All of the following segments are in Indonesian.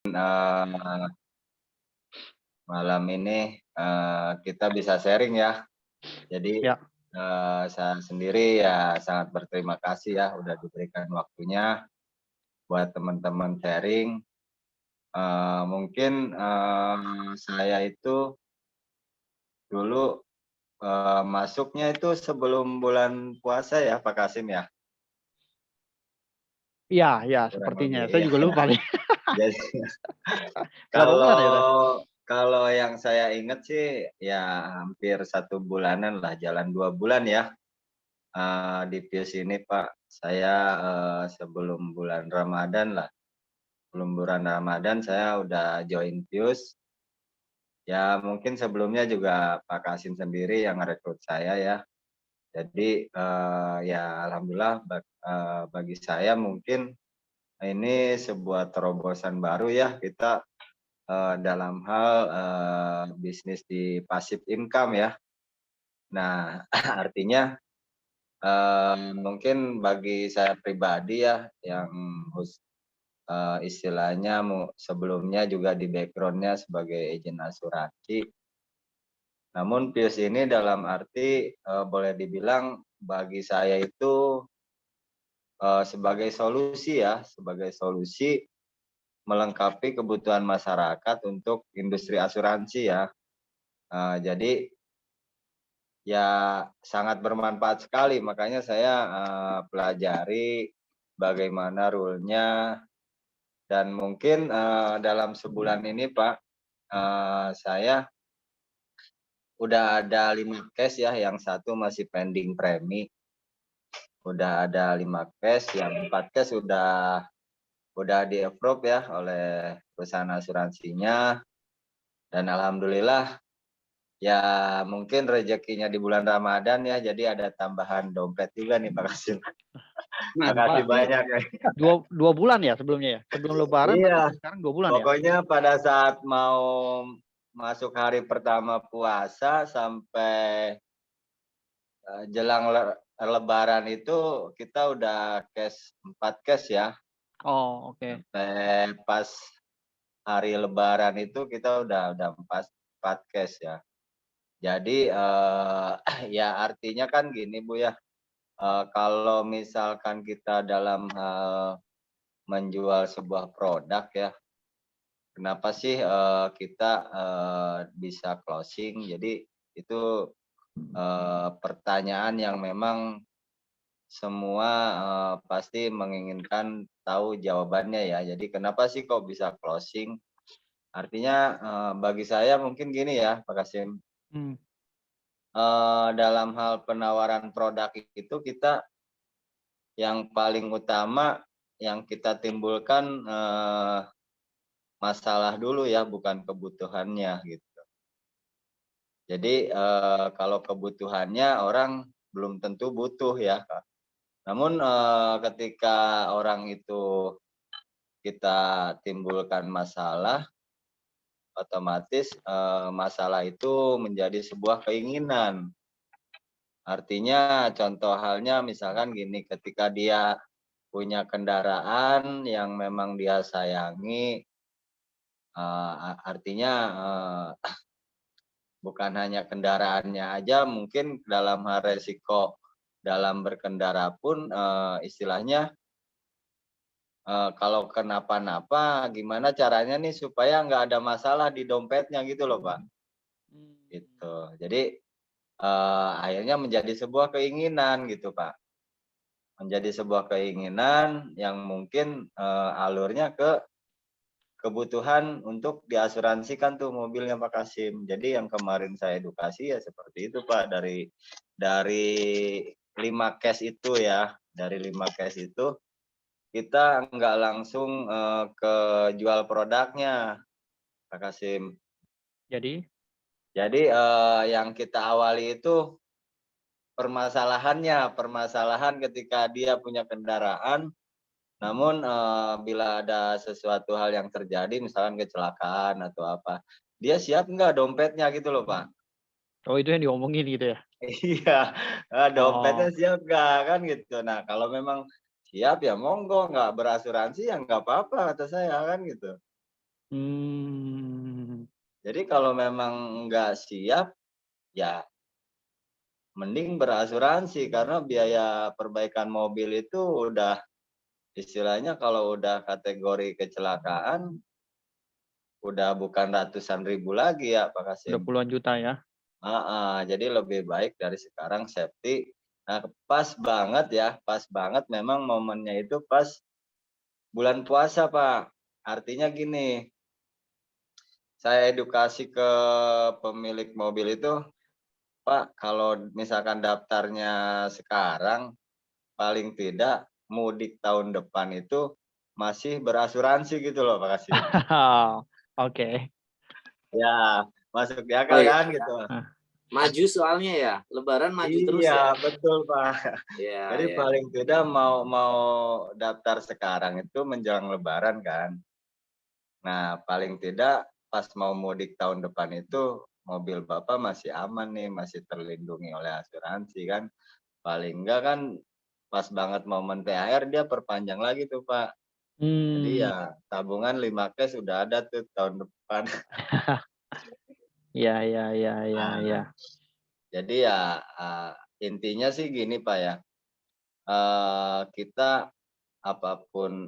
Eee, Malam ini, kita bisa sharing ya. Jadi, Ya, saya sendiri ya sangat berterima kasih ya udah diberikan waktunya buat teman-teman sharing. Mungkin, saya itu dulu, masuknya itu sebelum bulan puasa ya, Pak Kasim ya? iya iya, Kurang sepertinya. lebih, Saya iya. juga lupa nih. Jadi Berapa bulan ya, udah? kalau yang saya ingat sih ya hampir 1 bulanan lah, jalan 2 bulan ya. Di Pius ini Pak, saya, sebelum bulan Ramadan lah, sebelum bulan Ramadan saya udah join Pius. Ya mungkin sebelumnya juga Pak Kasim sendiri yang ngerekrut saya ya. Jadi, ya alhamdulillah bagi saya mungkin ini sebuah terobosan baru ya kita, dalam hal, bisnis di passive income ya. Nah artinya, mungkin bagi saya pribadi ya yang istilahnya sebelumnya juga di background-nya sebagai agen asuransi. Namun Pius ini dalam arti, boleh dibilang bagi saya itu, sebagai solusi melengkapi kebutuhan masyarakat untuk industri asuransi ya. Jadi ya sangat bermanfaat sekali makanya saya, pelajari bagaimana rule-nya dan mungkin, dalam sebulan ini Pak, saya udah ada 5 case ya, yang satu masih pending premi. Udah ada 5 case, yang 4 case udah di-approve ya oleh perusahaan asuransinya dan alhamdulillah ya mungkin rezekinya di bulan Ramadan ya, jadi ada tambahan dompet juga nih Pak Kasim. Makasih Berarti banyak ya. 2 bulan ya sebelumnya ya? Sebelum lebaran berarti Iya, sekarang 2 bulan ya? pokoknya pada saat mau masuk hari pertama puasa sampai, jelang lebaran itu kita udah 4 cash ya, Oh, oke. sampai pas hari lebaran itu kita udah 4 cash ya. Jadi, ya artinya kan gini Bu ya, kalau misalkan kita dalam hal menjual sebuah produk ya, kenapa sih, kita, bisa closing. Jadi itu, pertanyaan yang memang semua, pasti menginginkan tahu jawabannya ya. Jadi kenapa sih kok bisa closing? Artinya, bagi saya mungkin gini ya Pak Kasim, Mmm, dalam hal penawaran produk itu kita yang paling utama yang kita timbulkan, masalah dulu ya bukan kebutuhannya gitu. Jadi, kalau kebutuhannya orang belum tentu butuh ya, Kak. Namun, ketika orang itu kita timbulkan masalah, otomatis, masalah itu menjadi sebuah keinginan. Artinya contoh halnya misalkan gini, ketika dia punya kendaraan yang memang dia sayangi, artinya, bukan hanya kendaraannya aja mungkin dalam hal resiko dalam berkendara pun, istilahnya, kalau kenapa-napa gimana caranya nih supaya nggak ada masalah di dompetnya gitu loh, Pak, mmm. gitu. Jadi, akhirnya menjadi sebuah keinginan gitu, Pak. Menjadi sebuah keinginan yang mungkin, alurnya ke kebutuhan untuk diasuransikan tuh mobilnya Pak Kasim. Jadi yang kemarin saya edukasi ya seperti itu Pak, dari 5 case itu ya, dari 5 case itu kita nggak langsung, ke jual produknya Pak Kasim. Jadi? Jadi, yang kita awali itu permasalahan ketika dia punya kendaraan, namun, bila ada sesuatu hal yang terjadi misalkan kecelakaan atau apa, dia siap nggak dompetnya gitu loh, Pak. Oh, itu yang diomongin gitu ya? Iya, dompetnya Oh, siap nggak, kan gitu. Nah, kalau memang siap ya monggo, nggak berasuransi ya nggak apa-apa kata saya kan gitu. Mmm. Jadi kalau memang nggak siap, ya mending berasuransi karena biaya perbaikan mobil itu udah istilahnya kalau udah kategori kecelakaan, udah bukan ratusan ribu lagi ya Pak Udah Kasim. puluhan juta ya? Heeh, jadi lebih baik dari sekarang safety. Nah, pas banget memang momennya itu pas bulan puasa, Pak. Artinya gini, saya edukasi ke pemilik mobil itu, "Pak, kalau misalkan daftarnya sekarang, paling tidak mudik tahun depan itu masih berasuransi," gitu loh, Pak Kasim. Oke. Ya, masuk di Oh akal ya, kan gitu. Nah. maju soalnya ya, lebaran maju terus Iya, ya? betul, Pak. Iya, Jadi iya. paling tidak mau mau daftar sekarang itu menjelang lebaran kan. Nah, paling tidak pas mau mudik tahun depan itu mobil Bapak masih aman nih, masih terlindungi oleh asuransi kan. Paling enggak kan pas banget momen THR dia perpanjang lagi tuh, Pak. Jadi Mmm. ya tabungan 5 cash sudah ada tuh tahun depan. Iya iya iya iya Nah, iya. jadi ya, intinya sih gini, Pak, ya, kita apapun,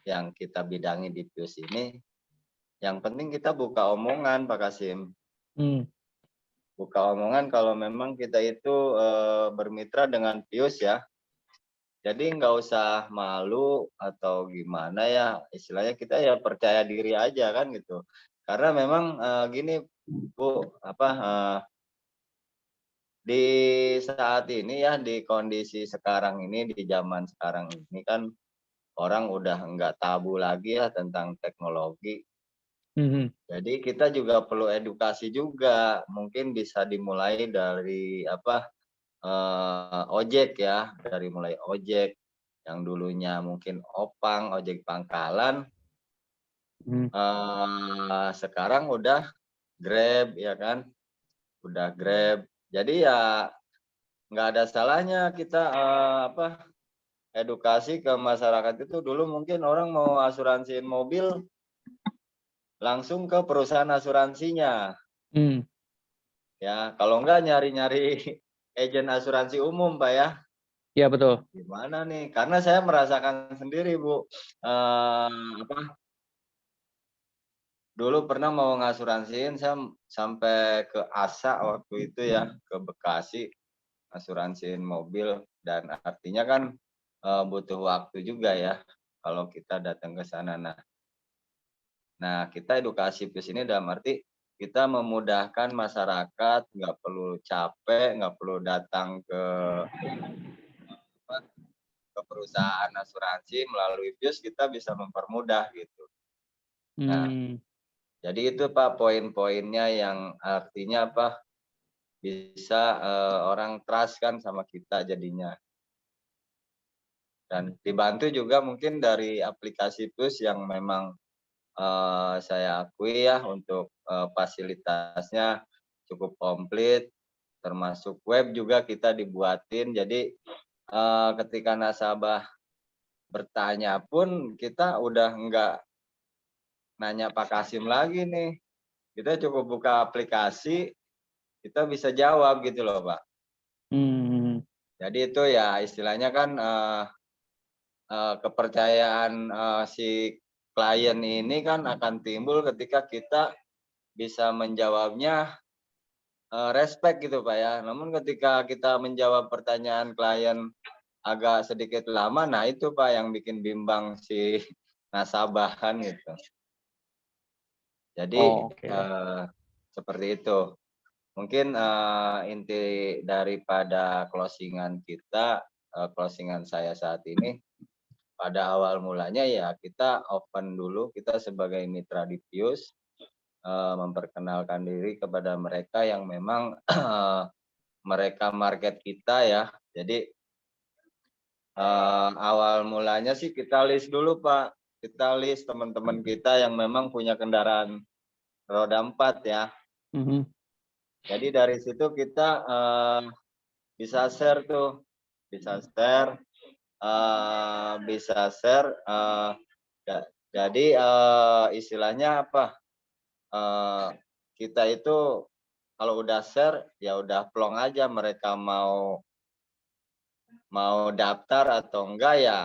yang kita bidangi di Pius ini, yang penting kita buka omongan, Pak Kasim. Mmm. Buka omongan kalau memang kita itu, bermitra dengan Pius ya. Jadi nggak usah malu atau gimana ya, istilahnya kita ya percaya diri aja kan gitu. Karena memang, gini Bu, apa, di saat ini ya, di kondisi sekarang ini, di zaman sekarang ini kan orang udah nggak tabu lagi ya tentang teknologi. Mhm. Jadi kita juga perlu edukasi juga, mungkin bisa dimulai dari apa, ojek ya, dari mulai ojek yang dulunya mungkin opang, ojek pangkalan, Mhm. sekarang udah Grab ya kan, udah Grab. Jadi ya nggak ada salahnya kita, apa, edukasi ke masyarakat itu dulu mungkin orang mau asuransiin mobil, langsung ke perusahaan asuransinya, Mmm. ya. Kalau enggak nyari-nyari agen asuransi umum, Pak, ya. Iya betul. Gimana nih? Karena saya merasakan sendiri, Bu, apa, dulu pernah mau ngasuransiin saya sampai ke ASA waktu itu ya, ke Bekasi, asuransiin mobil dan artinya kan, butuh waktu juga ya kalau kita datang ke sana. Nah, kita edukasi plus ini dalam arti kita memudahkan masyarakat, nggak perlu capek, nggak perlu datang ke apa, ke perusahaan asuransi melalui BIUS kita bisa mempermudah gitu. Nah, Mmm. jadi itu Pak poin-poinnya yang artinya apa, bisa, orang trust kan sama kita jadinya. Dan dibantu juga mungkin dari aplikasi BIUS yang memang, saya akui ya untuk, fasilitasnya cukup komplit, termasuk web juga kita dibuatin. Jadi, ketika nasabah bertanya pun kita udah enggak nanya Pak Kasim lagi nih, kita cukup buka aplikasi, kita bisa jawab gitu loh, Pak. Mmm. Jadi itu ya istilahnya kan, kepercayaan, si klien ini kan akan timbul ketika kita bisa menjawabnya, respect gitu, Pak, ya. Namun ketika kita menjawab pertanyaan klien agak sedikit lama, nah itu Pak yang bikin bimbang si nasabah kan gitu. Jadi, Oke. seperti itu. Mungkin, inti daripada closing saya saat ini, pada awal mulanya ya kita open dulu, kita sebagai mitra di Pius, memperkenalkan diri kepada mereka yang memang mereka market kita ya. Jadi, awal mulanya sih kita list dulu, Pak. Kita list teman-teman kita yang memang punya kendaraan roda 4 ya. Mhm. Jadi dari situ kita, bisa share tuh, bisa share, bisa share, Jadi istilahnya apa? Kita itu kalau udah share ya udah plong aja, mereka mau daftar atau enggak ya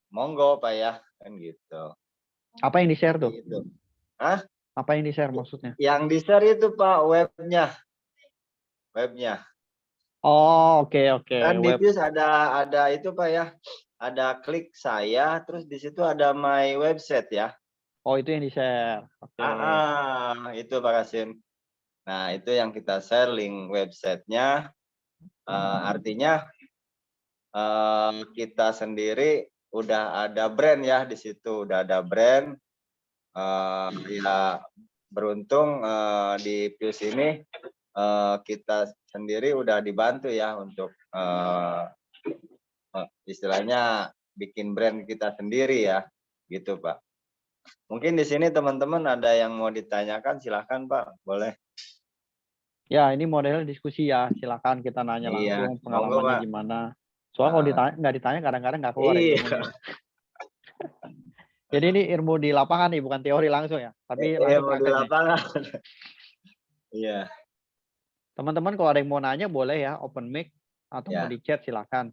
monggo Pak ya, kan gitu. Apa yang di-share tuh? Gitu. Hah? Apa yang di-share maksudnya? Yang di-share itu Pak webnya. Oh, oke. Kan di Web. Fuse ada itu Pak ya. Ada klik saya, terus di situ ada my website ya. Oh, itu yang di-share. Oke. Itu Pak Kasim. Nah, itu yang kita share link websitenya. Artinya kita sendiri udah ada brand ya di situ, udah ada brand. Ya beruntung di Fuse ini kita sendiri udah dibantu ya untuk istilahnya bikin brand kita sendiri ya, gitu Pak. Mungkin di sini teman-teman ada yang mau ditanyakan, silahkan Pak, boleh. Ya, ini modelnya diskusi ya. Silakan kita nanya Iya, langsung monggo, pengalamannya Pak. gimana. Soalnya kalau nggak ditanya kadang-kadang nggak keluar Iya. ilmunya. Jadi ini ilmu di lapangan nih, bukan teori langsung ya, tapi langsung Mau di praktek nih. lapangan. Iya. Teman-teman kalau ada yang mau nanya boleh ya, open mic atau Ya. mau di chat silakan.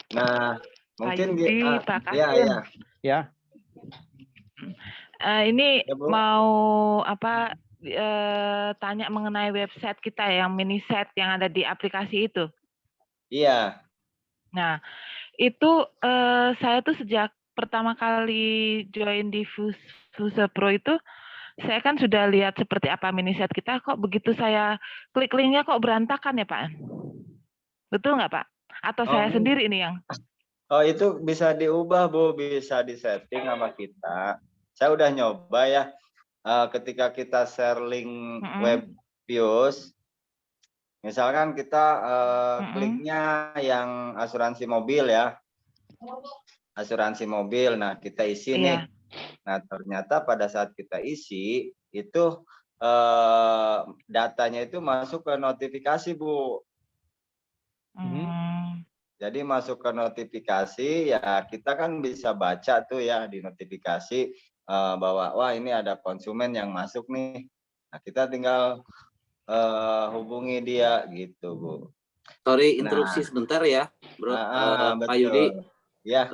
Nah, mungkin Pak Yudi, Pak Kasim. iya. Ya. Ini Ya, Bu. mau tanya mengenai website kita yang mini set yang ada di aplikasi itu. Iya. Nah, itu saya tuh sejak pertama kali join di Fuse Pro itu, saya kan sudah lihat seperti apa mini set kita, kok begitu saya klik linknya kok berantakan ya Pak? Betul nggak Pak? Atau saya sendiri ini yang? Oh, itu bisa diubah Bu, bisa disetting sama kita. Saya udah nyoba ya. Ketika kita share link web Fuse, misalkan kita kliknya yang asuransi mobil ya. Asuransi mobil. Nah, kita isi nih. Nah, ternyata pada saat kita isi itu datanya itu masuk ke notifikasi, Bu. Jadi masuk ke notifikasi ya, kita kan bisa baca tuh ya di notifikasi bahwa wah ini ada konsumen yang masuk nih. Nah, kita tinggal hubungi dia gitu, Bu. Sorry interupsi sebentar ya, Bro. Pak Yudi. Ya.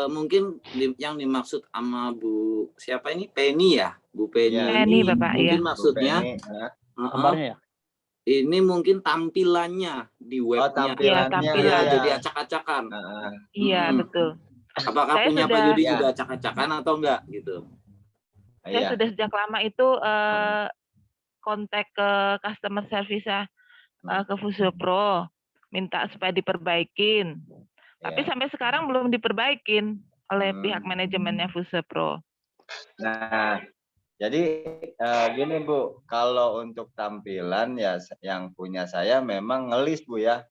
Mungkin yang dimaksud sama Bu siapa ini? Penny ya, Bu Penny. Ya. Penny Bapak, mungkin ya. maksudnya Gambarnya ya. Ini mungkin tampilannya di webnya. Tampilannya. Tampilan. Ya, jadi acak-acakan. Iya, betul. Apakah Saya punya sudah, Pak Yudi juga acak-acakan atau enggak gitu? Saya sudah sejak lama itu kontak ke customer service ke Fuse Pro, minta supaya diperbaikin. Tapi sampai sekarang belum diperbaikin oleh pihak manajemennya Fuse Pro. Nah, jadi gini Bu, kalau untuk tampilan ya yang punya saya memang ngelis Bu ya.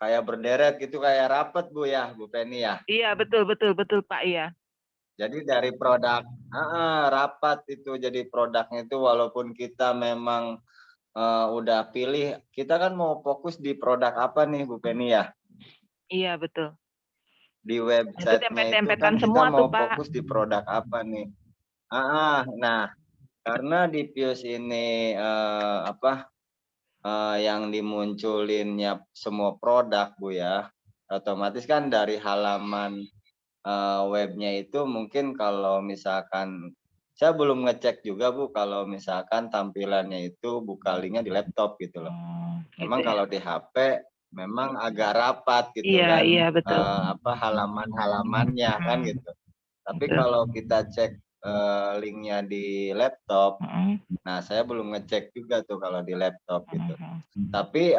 Kayak berderet gitu, kayak rapet Bu ya, Bu Penny ya. Iya, betul Pak, iya. Jadi dari produk rapat itu, jadi produknya itu walaupun kita memang udah pilih, kita kan mau fokus di produk apa nih Bu Penny ya? Iya, betul. Di websitenya itu kan kita mau fokus di produk apa nih? Nah, karena di Fuse ini yang dimunculinnya semua produk Bu ya, otomatis kan dari halaman webnya itu mungkin kalau misalkan saya belum ngecek juga Bu kalau misalkan tampilannya itu buka linknya di laptop gitu loh. Memang kalau di HP memang agak rapat gitu kan. Iya, betul. Halaman-halamannya kan gitu. Tapi kalau kita cek linknya di laptop, nah saya belum ngecek juga tuh kalau di laptop gitu. Tapi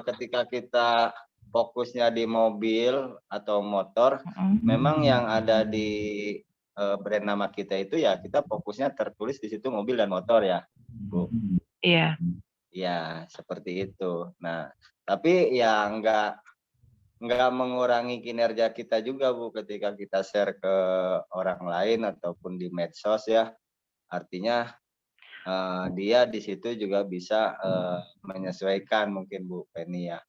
ketika kita fokusnya di mobil atau motor, memang yang ada di brand nama kita itu ya kita fokusnya tertulis di situ mobil dan motor ya, Bu. Iya. Ya seperti itu. Nah, tapi ya nggak mengurangi kinerja kita juga Bu ketika kita share ke orang lain ataupun di medsos ya. Artinya dia di situ juga bisa menyesuaikan mungkin Bu Penny ya.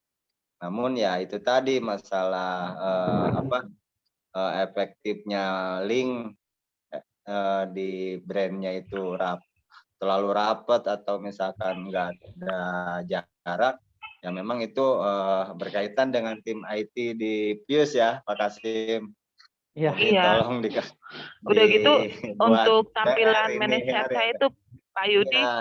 Namun ya itu tadi masalah efektifnya link di brandnya itu terlalu rapat atau misalkan nggak ada jarak, ya memang itu berkaitan dengan tim IT di Pius ya, Pak Kasim. Iya. Jadi Iya. tolong Udah gitu dibuat untuk PR tampilan ini manajer hari saya ini. itu Pak Yudi, Iya,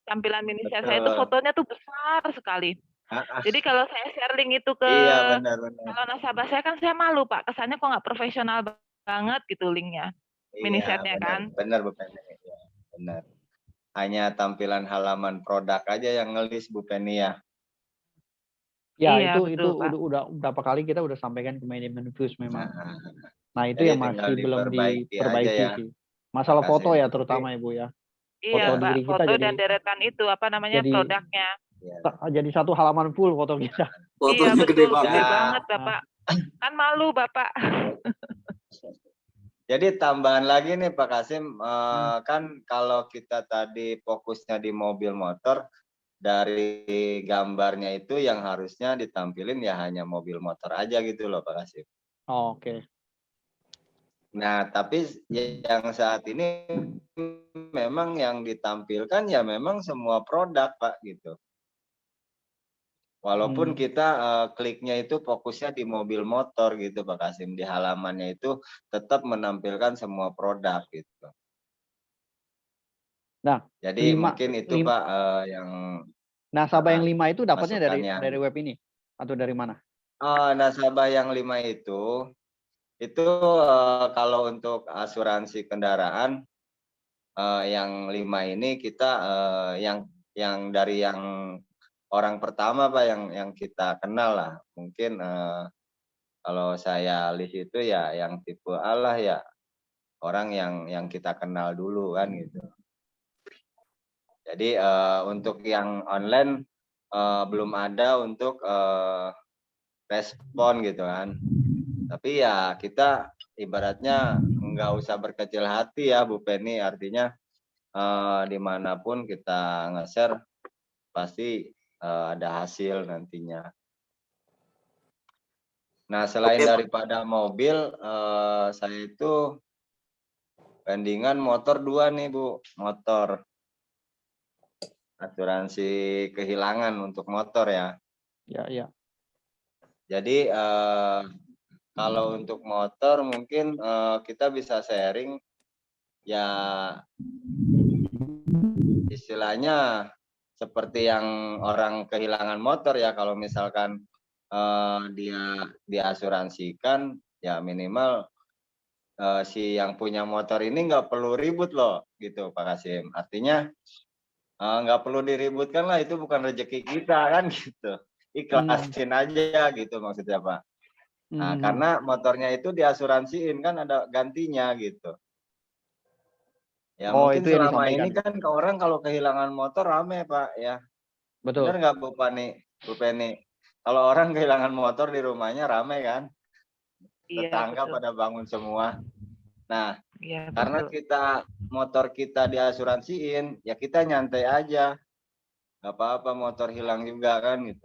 tampilan manajer saya itu betul. fotonya tuh besar sekali. Ah, ah, Jadi kalau saya share link itu ke iya benar-benar. kalau nasabah saya kan saya malu Pak, kesannya kok nggak profesional banget gitu linknya, Iya minisetnya benar, kan. benar Bu Penny. Iya, benar. Hanya tampilan halaman produk aja yang ngelis Bu Penny ya. Ya, Iya itu betul Pak. udah berapa kali kita udah sampaikan ke manajemen Fuse memang. Nah, Nah, itu jadi yang tinggal masih belum diperbaiki aja diperbaiki ya sih. Pak Masalah foto Kasim. ya Tapi terutama Ibu ya. Iya Foto ya, Pak, diri kita foto dan deretan itu apa namanya jadi produknya. ya. jadi satu halaman full foto kita. Iya Fotonya gede betul, gede banget. banget Nah, Bapak. Kan malu Bapak. Jadi tambahan lagi nih Pak Kasim, Hmm. kan kalau kita tadi fokusnya di mobil motor, dari gambarnya itu yang harusnya ditampilin ya hanya mobil motor aja gitu loh Pak Kasim. Oh, oke. Nah, tapi yang saat ini memang yang ditampilkan ya memang semua produk Pak gitu. Walaupun kita kliknya itu fokusnya di mobil motor gitu Pak Kasim, di halamannya itu tetap menampilkan semua produk gitu. Nah, Jadi 5 mungkin itu Pak yang nasabah yang 5 itu dapatnya masukannya. dari web ini atau dari mana? Nasabah yang 5 itu kalau untuk asuransi kendaraan yang 5 ini kita yang dari yang orang pertama Pak yang kita kenal lah. Mungkin kalau saya list itu ya yang tipe A lah ya, orang yang kita kenal dulu kan gitu. Jadi untuk yang online belum ada untuk respon gitu kan. Tapi ya kita ibaratnya nggak usah berkecil hati ya Bu Penny, artinya dimanapun kita nge-share pasti ada hasil nantinya. Nah selain Oke, daripada mobil, saya itu pendingan motor 2 nih Bu, motor. Asuransi kehilangan untuk motor ya. Ya. Jadi kalau untuk motor mungkin kita bisa sharing ya istilahnya seperti yang orang kehilangan motor ya, kalau misalkan dia diasuransikan ya minimal si yang punya motor ini nggak perlu ribut loh gitu Pak Kasim. Artinya nggak perlu diributkan lah, itu bukan rezeki kita kan gitu. Ikhlasin aja gitu maksudnya Pak. Nah, karena motornya itu diasuransiin kan ada gantinya gitu. Ya Oh, mungkin itu yang selama disampaikan. ini kan ke orang kalau kehilangan motor rame Pak ya. Betul. Bener nggak Bu Penny? Kalau orang kehilangan motor di rumahnya rame kan? Iya Tetangga betul. pada bangun semua. Nah, Iya karena betul. motor kita diasuransiin, ya kita nyantai aja. Gak apa-apa motor hilang juga kan gitu.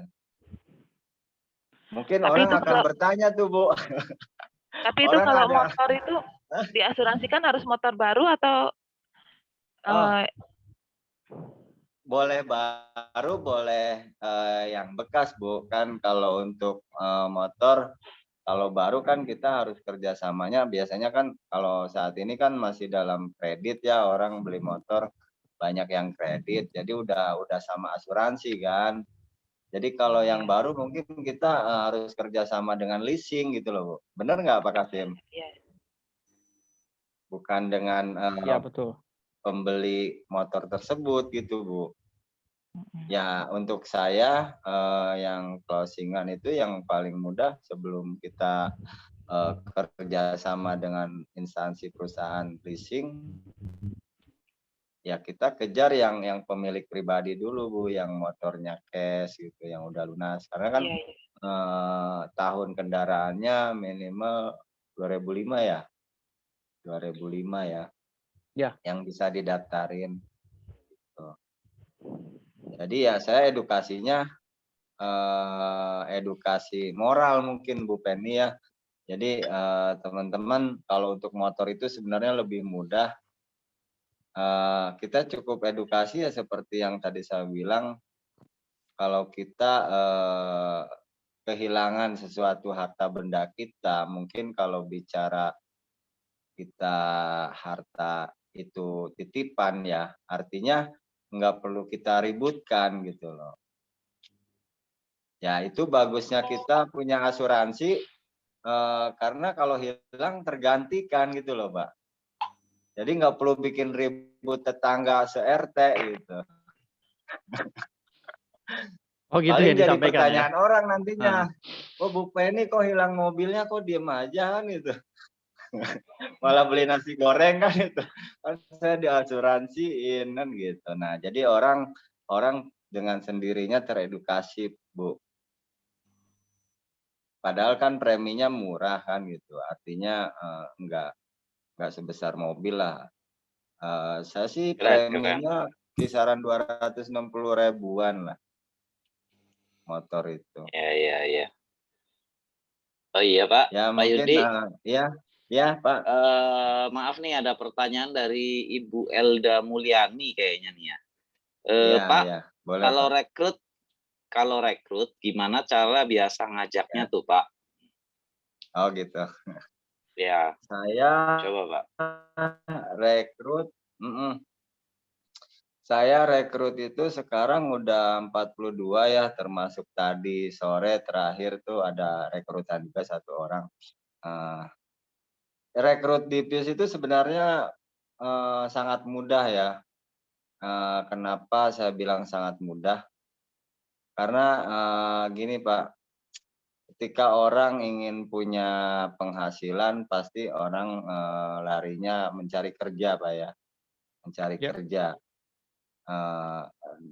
Mungkin Tapi orang itu akan bertanya tuh Bu. Orang kalau ada motor itu diasuransikan harus motor baru atau oh, boleh baru, boleh yang bekas Bu. Kan kalau untuk motor, kalau baru kan kita harus kerjasamanya. Biasanya kan kalau saat ini kan masih dalam kredit ya, orang beli motor banyak yang kredit. Jadi udah sama asuransi kan. Jadi kalau yang baru mungkin kita harus kerjasama dengan leasing gitu loh Bu. Bener nggak Pak Kasim? Iya. Bukan dengan Ya, betul. pembeli motor tersebut gitu Bu. Ya untuk saya yang closingan itu yang paling mudah sebelum kita kerja sama dengan instansi perusahaan leasing, ya kita kejar yang pemilik pribadi dulu Bu, yang motornya cash gitu, yang udah lunas. Karena kan Iya. tahun kendaraannya minimal 2005 ya, 2005 ya, Ya. yang bisa didaftarin. Gitu. Jadi ya saya edukasinya edukasi moral mungkin Bu Penny ya. Jadi teman-teman kalau untuk motor itu sebenarnya lebih mudah. Kita cukup edukasi ya seperti yang tadi saya bilang, kalau kita kehilangan sesuatu harta benda kita, mungkin kalau bicara kita harta itu titipan ya, artinya nggak perlu kita ributkan gitu loh. Ya itu bagusnya kita punya asuransi, karena kalau hilang tergantikan gitu loh, Pak. Jadi nggak perlu bikin ribut tetangga se-RT gitu. Oh gitu Paling yang jadi disampaikan ya? pertanyaan orang nantinya, Ah. "Oh Bu Penny kok hilang mobilnya, kok diem aja?" kan gitu. Malah beli nasi goreng kan itu. Kan saya diasuransiin kan gitu. Nah, jadi orang dengan sendirinya teredukasi, Bu. Padahal kan preminya murah kan gitu. Artinya enggak sebesar mobil lah. Saya sih Keren, keren. preminya kisaran 260 ribuan lah motor itu. Ya. Oh iya Pak, Ya Pak mungkin Yudi, ya Pak. maaf nih ada pertanyaan dari Ibu Elda Mulyani kayaknya nih ya. Iya, Pak, iya. Boleh kalau Pak. rekrut gimana cara biasa ngajaknya Ya. tuh Pak? Oh gitu. Ya, Saya coba Pak. rekrut, saya rekrut itu sekarang udah 42 ya, termasuk tadi sore terakhir tuh ada rekrutan juga 1 orang. Rekrut di PIUS itu sebenarnya sangat mudah ya. Kenapa saya bilang sangat mudah? Karena gini Pak, ketika orang ingin punya penghasilan pasti orang larinya mencari kerja Pak ya, mencari Ya. kerja.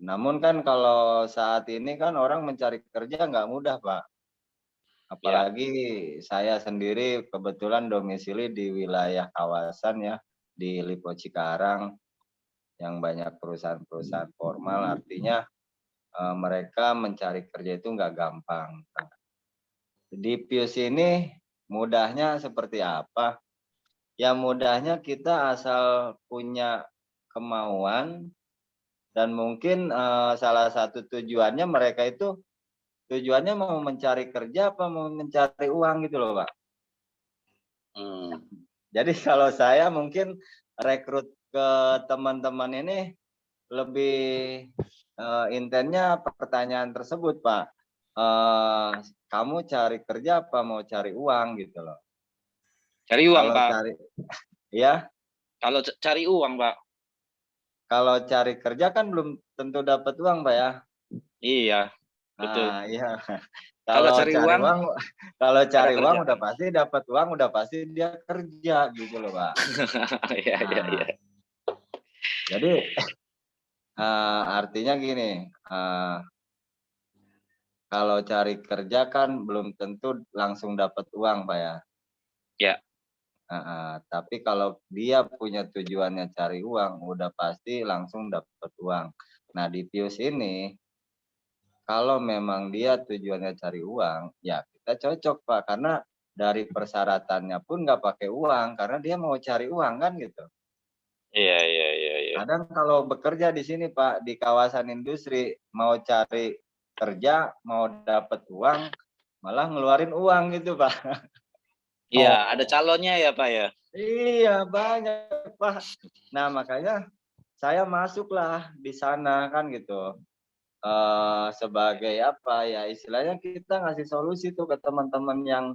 Namun kan kalau saat ini kan orang mencari kerja nggak mudah Pak. Apalagi saya sendiri kebetulan domisili di wilayah kawasan ya, di Lipo Cikarang yang banyak perusahaan-perusahaan formal, artinya mereka mencari kerja itu nggak gampang. Di PIUS ini mudahnya seperti apa? Ya mudahnya kita asal punya kemauan dan mungkin salah satu tujuannya mereka itu tujuannya mau mencari kerja apa mau mencari uang gitu loh Pak. Jadi kalau saya mungkin rekrut ke teman-teman ini lebih intennya pertanyaan tersebut Pak. Kamu cari kerja apa mau cari uang gitu loh. Cari uang Kalau Pak. ya. Kalau cari uang Pak. Kalau cari kerja kan belum tentu dapat uang Pak ya. Iya, betul. Iya. Kalau cari uang udah pasti dapat uang, udah pasti dia kerja gitu loh Pak. Iya. Jadi artinya gini, kalau cari kerja kan belum tentu langsung dapat uang Pak ya. Ya. Tapi kalau dia punya tujuannya cari uang, udah pasti langsung dapat uang. Nah di PIUS ini, kalau memang dia tujuannya cari uang, ya kita cocok Pak, karena dari persyaratannya pun nggak pakai uang, karena dia mau cari uang kan gitu. Iya. Kadang kalau bekerja di sini Pak, di kawasan industri, mau cari kerja, mau dapat uang, malah ngeluarin uang gitu Pak. Iya, ada calonnya ya Pak ya? Iya banyak Pak. Nah makanya saya masuklah di sana kan gitu. Sebagai apa ya, istilahnya kita ngasih solusi tuh ke teman-teman yang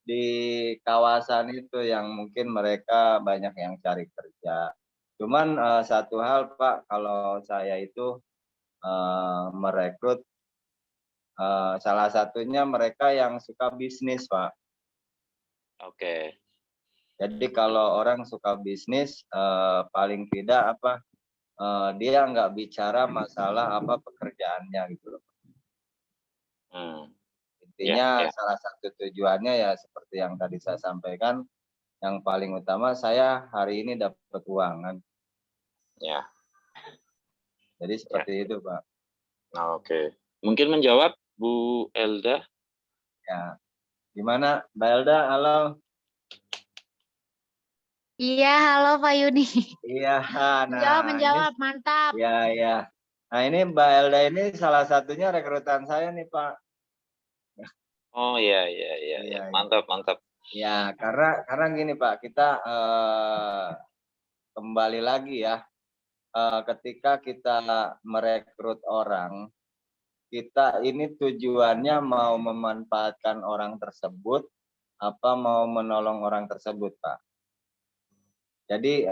di kawasan itu yang mungkin mereka banyak yang cari kerja. Cuman satu hal Pak, kalau saya itu merekrut salah satunya mereka yang suka bisnis Pak. Oke. Jadi kalau orang suka bisnis paling tidak apa dia nggak bicara masalah apa pekerjaannya gitu loh. Intinya salah satu tujuannya ya seperti yang tadi saya sampaikan, yang paling utama saya hari ini dapat uang kan. Ya. Jadi seperti itu Pak. Oke. Mungkin menjawab Bu Elda? Ya. Gimana, Mbak Elda? Halo. Iya, halo Pak Yuni. Iya, Menjawab, nah ini menjawab, mantap. ya. Nah ini Mbak Elda ini salah satunya rekrutan saya nih Pak. Oh iya, Iya. mantap. Ya, karena gini Pak, kita kembali lagi ya, ketika kita merekrut orang, kita ini tujuannya mau memanfaatkan orang tersebut, apa mau menolong orang tersebut Pak. Jadi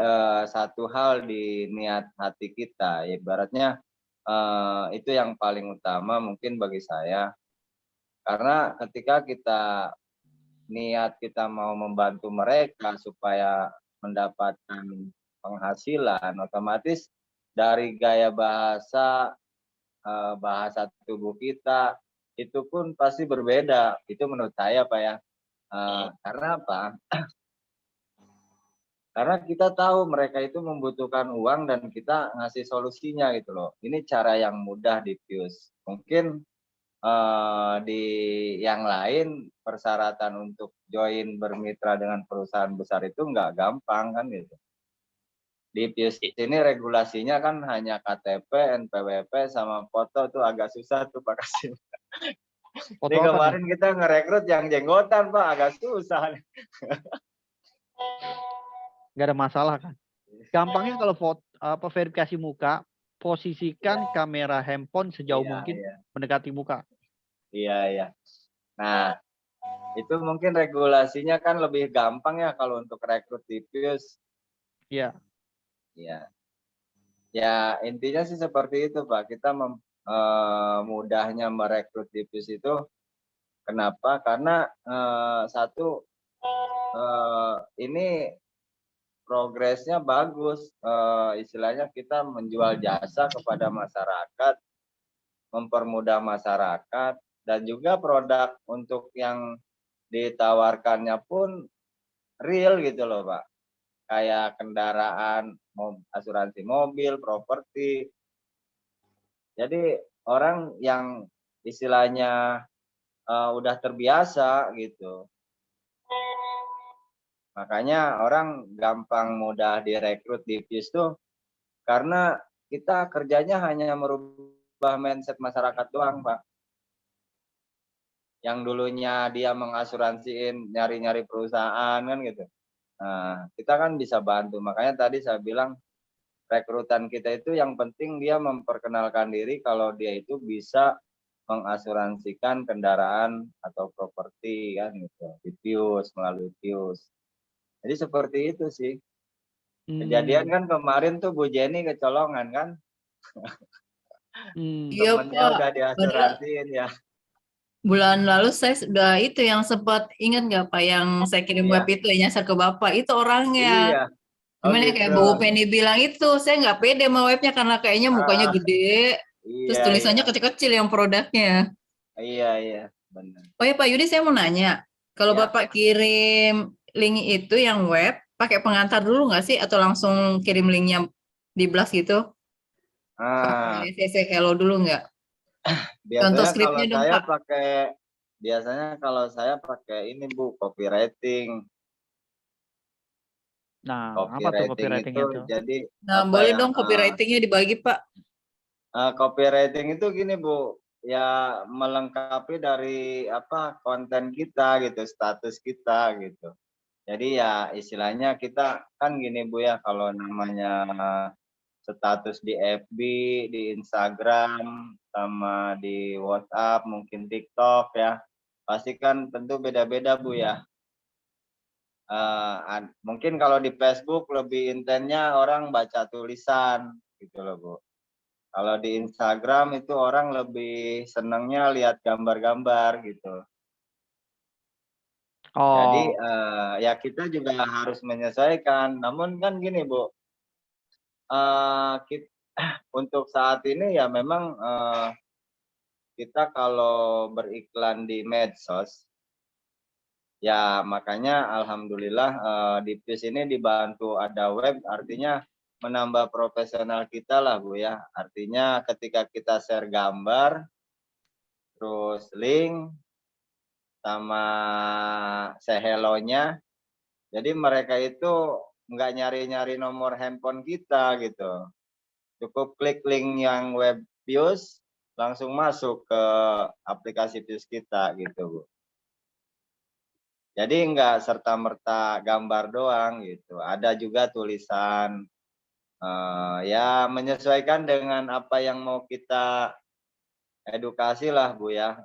satu hal di niat hati kita, ibaratnya itu yang paling utama mungkin bagi saya. Karena ketika niat kita mau membantu mereka supaya mendapatkan penghasilan, otomatis dari gaya bahasa tubuh kita itu pun pasti berbeda. Itu menurut saya Pak ya. Karena apa? Karena kita tahu mereka itu membutuhkan uang dan kita ngasih solusinya gitu loh. Ini cara yang mudah diffuse. Mungkin di yang lain persyaratan untuk join bermitra dengan perusahaan besar itu nggak gampang kan gitu. Di Pius ini regulasinya kan hanya KTP, NPWP sama foto tuh agak susah tuh Pak Kasim. Foto Ini apa kemarin nih? kita ngerekrut yang jenggotan Pak, agak susah. Nggak ada masalah kan? Gampangnya kalau verifikasi muka, posisikan kamera handphone sejauh Iya, mungkin iya. mendekati muka. Iya. Nah, itu mungkin regulasinya kan lebih gampang ya kalau untuk rekrut di Pius. Iya. Iya. Ya, intinya sih seperti itu, Pak. Kita mudahnya merekrut di Pius itu kenapa? Karena satu ini progresnya bagus. Istilahnya kita menjual jasa kepada masyarakat, mempermudah masyarakat, dan juga produk untuk yang ditawarkannya pun real gitu loh Pak. Kayak kendaraan, asuransi mobil, properti. Jadi orang yang istilahnya udah terbiasa gitu. Makanya orang gampang mudah direkrut di Pius tuh karena kita kerjanya hanya merubah mindset masyarakat doang, Pak. Yang dulunya dia mengasuransiin nyari-nyari perusahaan kan gitu. Nah, kita kan bisa bantu. Makanya tadi saya bilang rekrutan kita itu yang penting dia memperkenalkan diri kalau dia itu bisa mengasuransikan kendaraan atau properti kan gitu. Di Pius, melalui Pius. Jadi seperti itu sih. Kejadian kan kemarin tuh Bu Jenny kecolongan kan. Iya Temennya Pak, udah padahal diasuransiin ya. bulan lalu saya sudah itu yang sempat ingat nggak Pak yang saya kirim web itu yang nyasar ke Bapak itu orangnya. Iya. Oh Gimana gitu. kayak Bu Penny bilang itu saya nggak pede sama webnya karena kayaknya mukanya gede, terus Iya, tulisannya kecil-kecil yang produknya. iya, benar. Oh ya Pak Yudi saya mau nanya, kalau Ya. Bapak kirim link itu yang web, pakai pengantar dulu nggak sih atau langsung kirim linknya di blast gitu? Ah, Pakai CC hello dulu nggak? Contoh biasanya skripnya dong Pak. kalau saya pakai ini Bu, copywriting. Nah, apa tuh Copywriting copywriting itu itu? jadi Nah, apa boleh ya? dong copywritingnya dibagi Pak. Copywriting itu gini Bu, ya melengkapi dari apa konten kita gitu, status kita gitu. Jadi ya istilahnya kita kan gini Bu ya, kalau namanya status di FB, di Instagram, sama di WhatsApp, mungkin TikTok ya, pasti kan tentu beda-beda Bu ya. Mungkin kalau di Facebook lebih intennya orang baca tulisan gitu loh Bu. Kalau di Instagram itu orang lebih senangnya lihat gambar-gambar gitu. Jadi ya kita juga harus menyesuaikan. Namun kan gini Bu, untuk saat ini ya memang kita kalau beriklan di medsos, ya makanya alhamdulillah di Pius ini dibantu ada web, artinya menambah profesional kita lah Bu ya. Artinya ketika kita share gambar, terus link, sama say hello-nya. Jadi mereka itu nggak nyari-nyari nomor handphone kita gitu. Cukup klik link yang web Pius, langsung masuk ke aplikasi Pius kita gitu, Bu. Jadi nggak serta-merta gambar doang gitu. Ada juga tulisan, ya menyesuaikan dengan apa yang mau kita edukasi lah, Bu ya,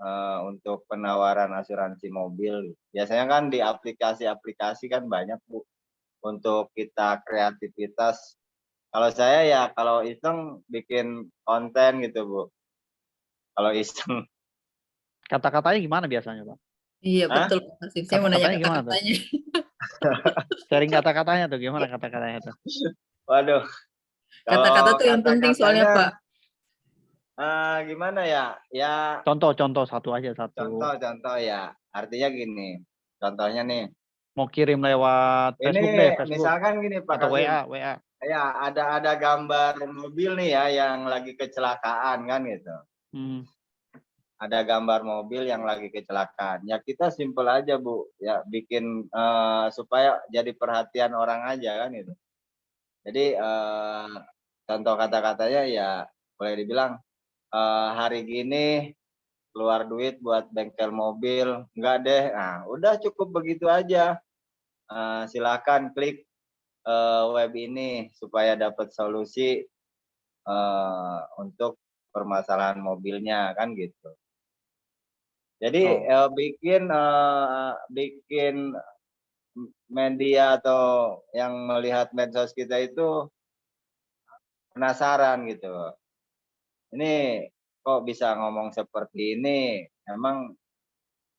untuk penawaran asuransi mobil. Biasanya kan di aplikasi-aplikasi kan banyak, Bu, untuk kita kreativitas. Kalau saya ya kalau iseng bikin konten gitu, Bu. Kalau iseng. Kata-katanya gimana biasanya, Pak? Iya, Hah? betul, Pak Hasim. Saya mau nanya Kata-katanya gimana tuh? kata-katanya. Sharing kata-katanya tuh, gimana kata-katanya tuh? Waduh. Kata-kata Kalau tuh yang penting soalnya, Pak. Gimana ya? Ya Contoh satu aja, satu. contoh ya. Artinya gini. Contohnya nih. Mau kirim lewat Ini Facebook deh, Facebook. misalkan gini Pak Atau Kasim. WA. Ya ada gambar mobil nih ya yang lagi kecelakaan kan gitu. Ada gambar mobil yang lagi kecelakaan. Ya kita simpel aja, Bu. Ya bikin supaya jadi perhatian orang aja kan gitu. Jadi contoh kata-katanya ya boleh dibilang hari gini keluar duit buat bengkel mobil, enggak deh. Nah, udah cukup begitu aja. Silakan klik web ini supaya dapat solusi untuk permasalahan mobilnya kan gitu. Jadi bikin media atau yang melihat medsos kita itu penasaran gitu. Ini kok bisa ngomong seperti ini? Emang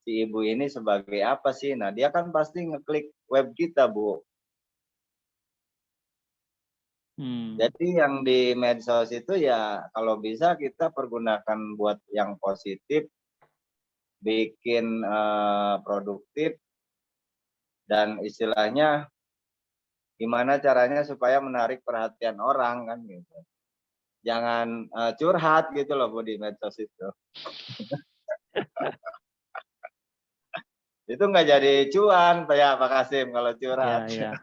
si ibu ini sebagai apa sih? Nah, dia kan pasti ngeklik web kita, Bu. Jadi yang di medsos itu ya kalau bisa kita pergunakan buat yang positif, bikin produktif, dan istilahnya gimana caranya supaya menarik perhatian orang kan gitu. Jangan curhat gitu loh, Bu, di medsos itu. Itu nggak jadi cuan ya Pak Kasim kalau curhat. Iya.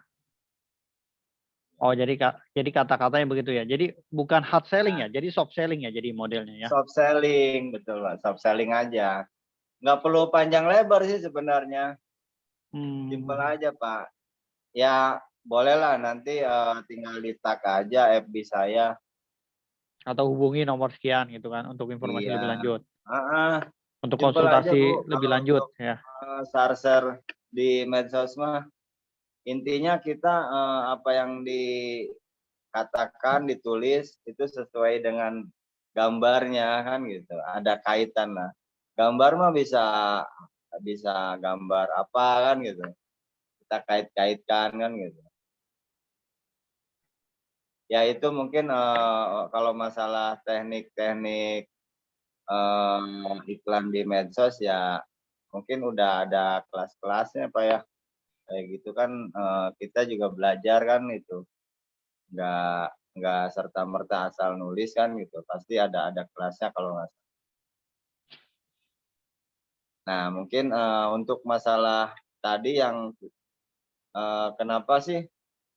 Oh, jadi kata-katanya begitu ya. Jadi bukan hard selling ya, jadi soft selling ya jadi modelnya ya. Soft selling, betul Pak. Soft selling aja. Nggak perlu panjang lebar sih sebenarnya. Simpel aja Pak. Ya bolehlah nanti tinggal di tag aja FB saya. Atau hubungi nomor sekian gitu kan untuk informasi lebih lanjut. Untuk konsultasi aja, Bu, lebih lanjut ya. Share di medsos mah intinya kita apa yang dikatakan ditulis itu sesuai dengan gambarnya kan gitu, ada kaitan lah. Gambar mah bisa gambar apa kan gitu, kita kait-kaitkan kan gitu. Ya itu mungkin kalau masalah teknik-teknik iklan di medsos ya mungkin udah ada kelas-kelasnya Pak ya. Kayak gitu kan kita juga belajar kan itu. Nggak serta-merta asal nulis kan gitu. Pasti ada kelasnya kalau nggak salah. Nah, mungkin untuk masalah tadi yang kenapa sih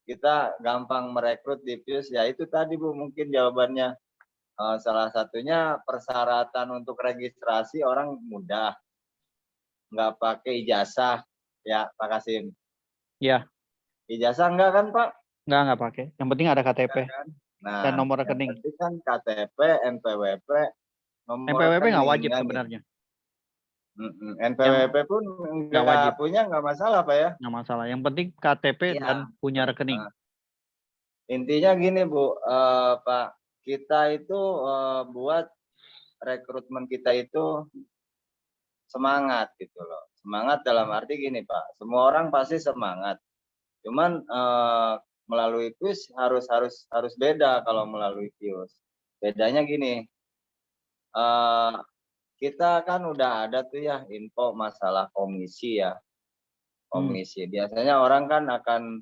kita gampang merekrut di Pius, ya itu tadi Bu mungkin jawabannya. Salah satunya persyaratan untuk registrasi orang mudah. Nggak pakai ijazah ya Pak Kasim. Iya. Ijazah enggak kan Pak? Enggak pakai. Yang penting ada KTP kan? Nah, dan nomor rekening. Yang penting kan KTP, NPWP, nomor NPWP nggak wajib kan, sebenarnya. NPWP pun nggak wajib punya, nggak masalah Pak ya. Nggak masalah. Yang penting KTP dan punya rekening. Intinya gini Bu, Pak, kita itu buat rekrutmen kita itu semangat gitu loh. Semangat dalam arti gini Pak, semua orang pasti semangat. Cuman melalui Pius harus beda kalau melalui Pius. Bedanya gini, kita kan udah ada tuh ya info masalah komisi ya. Komisi. Biasanya orang kan akan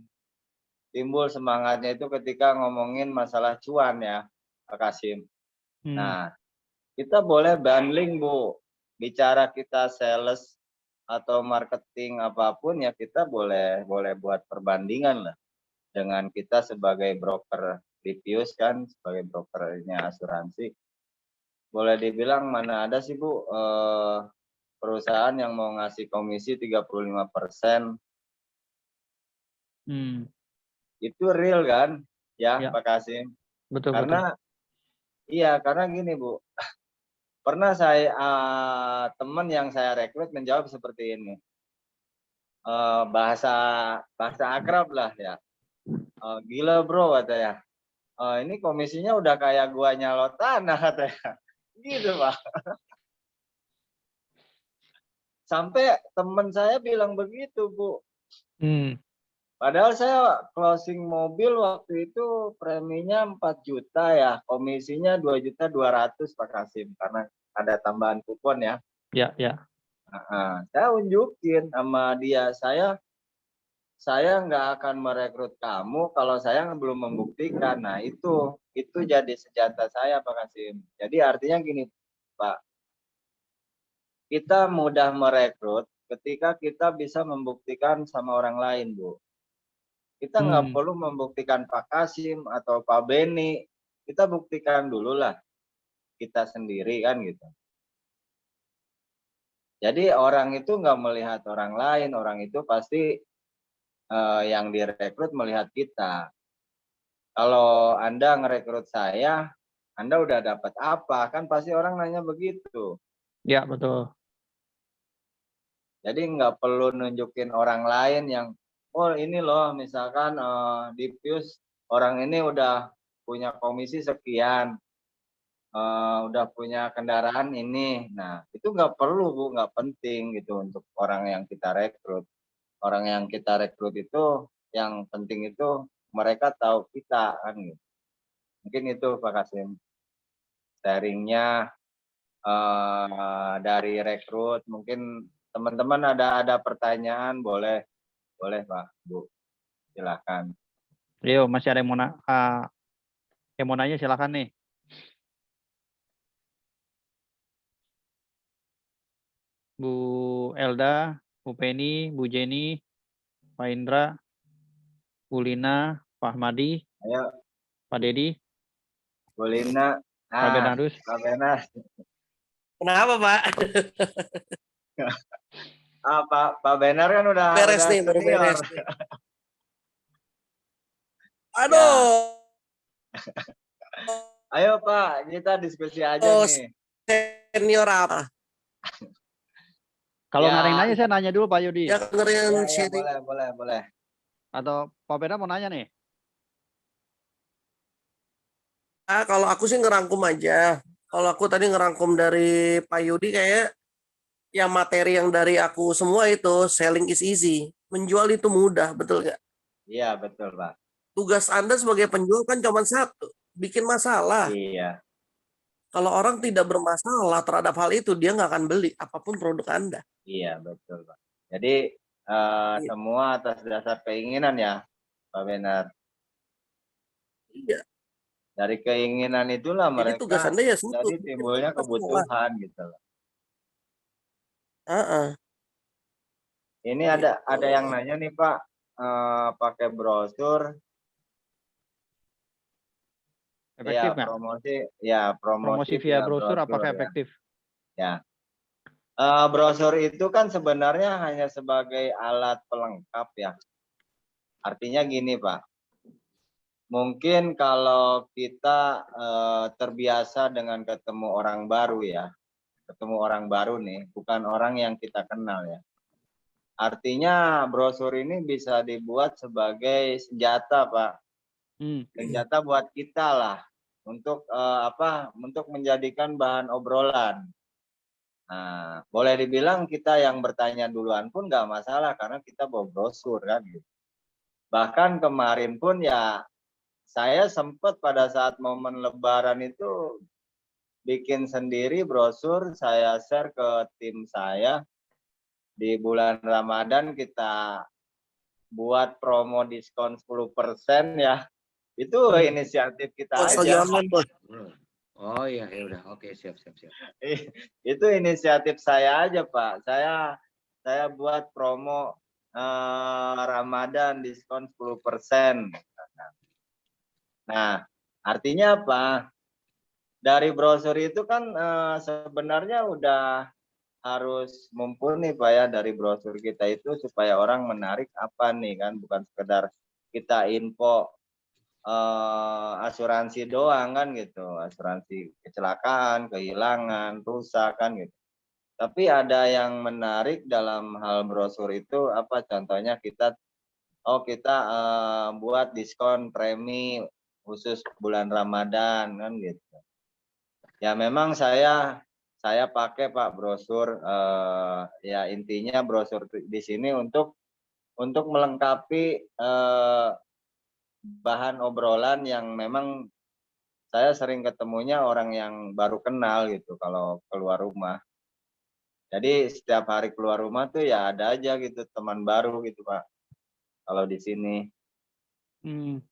timbul semangatnya itu ketika ngomongin masalah cuan ya, Pak Kasim. Nah, kita boleh bundling Bu. Bicara kita sales atau marketing apapun ya kita boleh buat perbandingan lah dengan kita sebagai broker Lipius kan, sebagai brokernya asuransi. Boleh dibilang mana ada sih Bu perusahaan yang mau ngasih komisi 35%. Itu real kan ya, Ya. Pak Kasim? Betul, betul. Karena iya, karena gini Bu, pernah saya teman yang saya rekrut menjawab seperti ini. Bahasa akrab lah ya. Gila bro katanya. Ini komisinya udah kayak gua nyalot tanah katanya. Gitu Pak. Sampai teman saya bilang begitu Bu. Padahal saya closing mobil waktu itu preminya 4 juta ya, komisinya 2.200.000 Pak Kasim, karena ada tambahan kupon ya. Ya, ya. Saya unjukin sama dia, saya nggak akan merekrut kamu kalau saya belum membuktikan. Nah itu jadi senjata saya Pak Kasim. Jadi artinya gini Pak, kita mudah merekrut ketika kita bisa membuktikan sama orang lain Bu. Kita nggak perlu membuktikan Pak Kasim atau Pak Beni, kita buktikan dulu lah kita sendiri kan gitu. Jadi orang itu nggak melihat orang lain, orang itu pasti yang direkrut melihat kita. Kalau Anda ngerekrut saya, Anda udah dapat apa? Kan pasti orang nanya begitu. Ya, betul. Jadi nggak perlu nunjukin orang lain yang, oh ini loh misalkan Lipius orang ini udah punya komisi sekian, udah punya kendaraan ini. Nah itu nggak perlu Bu, nggak penting gitu untuk orang yang kita rekrut. Orang yang kita rekrut itu yang penting itu mereka tahu kita kan gitu. Mungkin itu Pak Kasim sharingnya dari rekrut. Mungkin teman-teman ada pertanyaan boleh Pak Bu, silakan. Rio, masih ada yang mau nanya silakan nih. Bu Elda, Bu Penny, Bu Jenny, Pak Indra, Bu Lina, Pak Ahmadi, Ayo Pak Dedi, Bu Lina, Pak Bernardus. Pak Benar. Kenapa Pak? Pak Benar kan udah Beres nih, baru senior. beres. Aduh. Ayo Pak, kita diskusi aja nih. Senior apa? Kalau Ya. nggak ada yang nanya, saya nanya dulu Pak Yudi. Ya dengerin Ya, sharing. boleh. Atau Pak Beda mau nanya nih? Kalau aku sih ngerangkum aja. Kalau aku tadi ngerangkum dari Pak Yudi kayak ya materi yang dari aku semua itu selling is easy. Menjual itu mudah, betul nggak? Iya, betul Pak. Tugas Anda sebagai penjual kan cuma satu, bikin masalah. Iya. Kalau orang tidak bermasalah terhadap hal itu, dia nggak akan beli apapun produk Anda. Iya, betul Pak. Jadi semua atas dasar keinginan ya Pak Benar. Iya. Dari keinginan itulah Jadi mereka tugas Anda ya satu. jadi timbulnya kebutuhan gitu loh. Ini ada yang nanya nih Pak, pakai brosur Efektif nggak? Promosi via brosur apakah ya. efektif? Ya. Brosur itu kan sebenarnya hanya sebagai alat pelengkap ya. Artinya gini Pak, mungkin kalau kita terbiasa dengan ketemu orang baru ya, ketemu orang baru nih, bukan orang yang kita kenal ya. Artinya brosur ini bisa dibuat sebagai senjata Pak, senjata buat kita lah, untuk untuk menjadikan bahan obrolan. Nah, boleh dibilang kita yang bertanya duluan pun nggak masalah karena kita bawa brosur kan gitu. Bahkan kemarin pun ya saya sempat pada saat momen Lebaran itu bikin sendiri brosur, saya share ke tim saya. Di bulan Ramadan kita buat promo diskon 10% ya. Itu inisiatif kita aja. Oh iya, ya udah. Oke, siap. Itu inisiatif saya aja Pak. Saya saya buat promo Ramadan diskon 10%. Nah, artinya apa? Dari brosur itu kan sebenarnya udah harus mumpuni Pak ya, dari brosur kita itu supaya orang menarik apa nih kan, bukan sekedar kita info asuransi doang kan gitu, asuransi kecelakaan, kehilangan, rusak kan gitu. Tapi ada yang menarik dalam hal brosur itu apa, contohnya kita buat diskon premi khusus bulan Ramadan kan gitu. Ya memang saya pakai Pak brosur, ya intinya brosur di sini untuk melengkapi bahan obrolan yang memang saya sering ketemunya orang yang baru kenal gitu kalau keluar rumah. Jadi setiap hari keluar rumah tuh ya ada aja gitu teman baru gitu Pak. Kalau di sini. Hmm.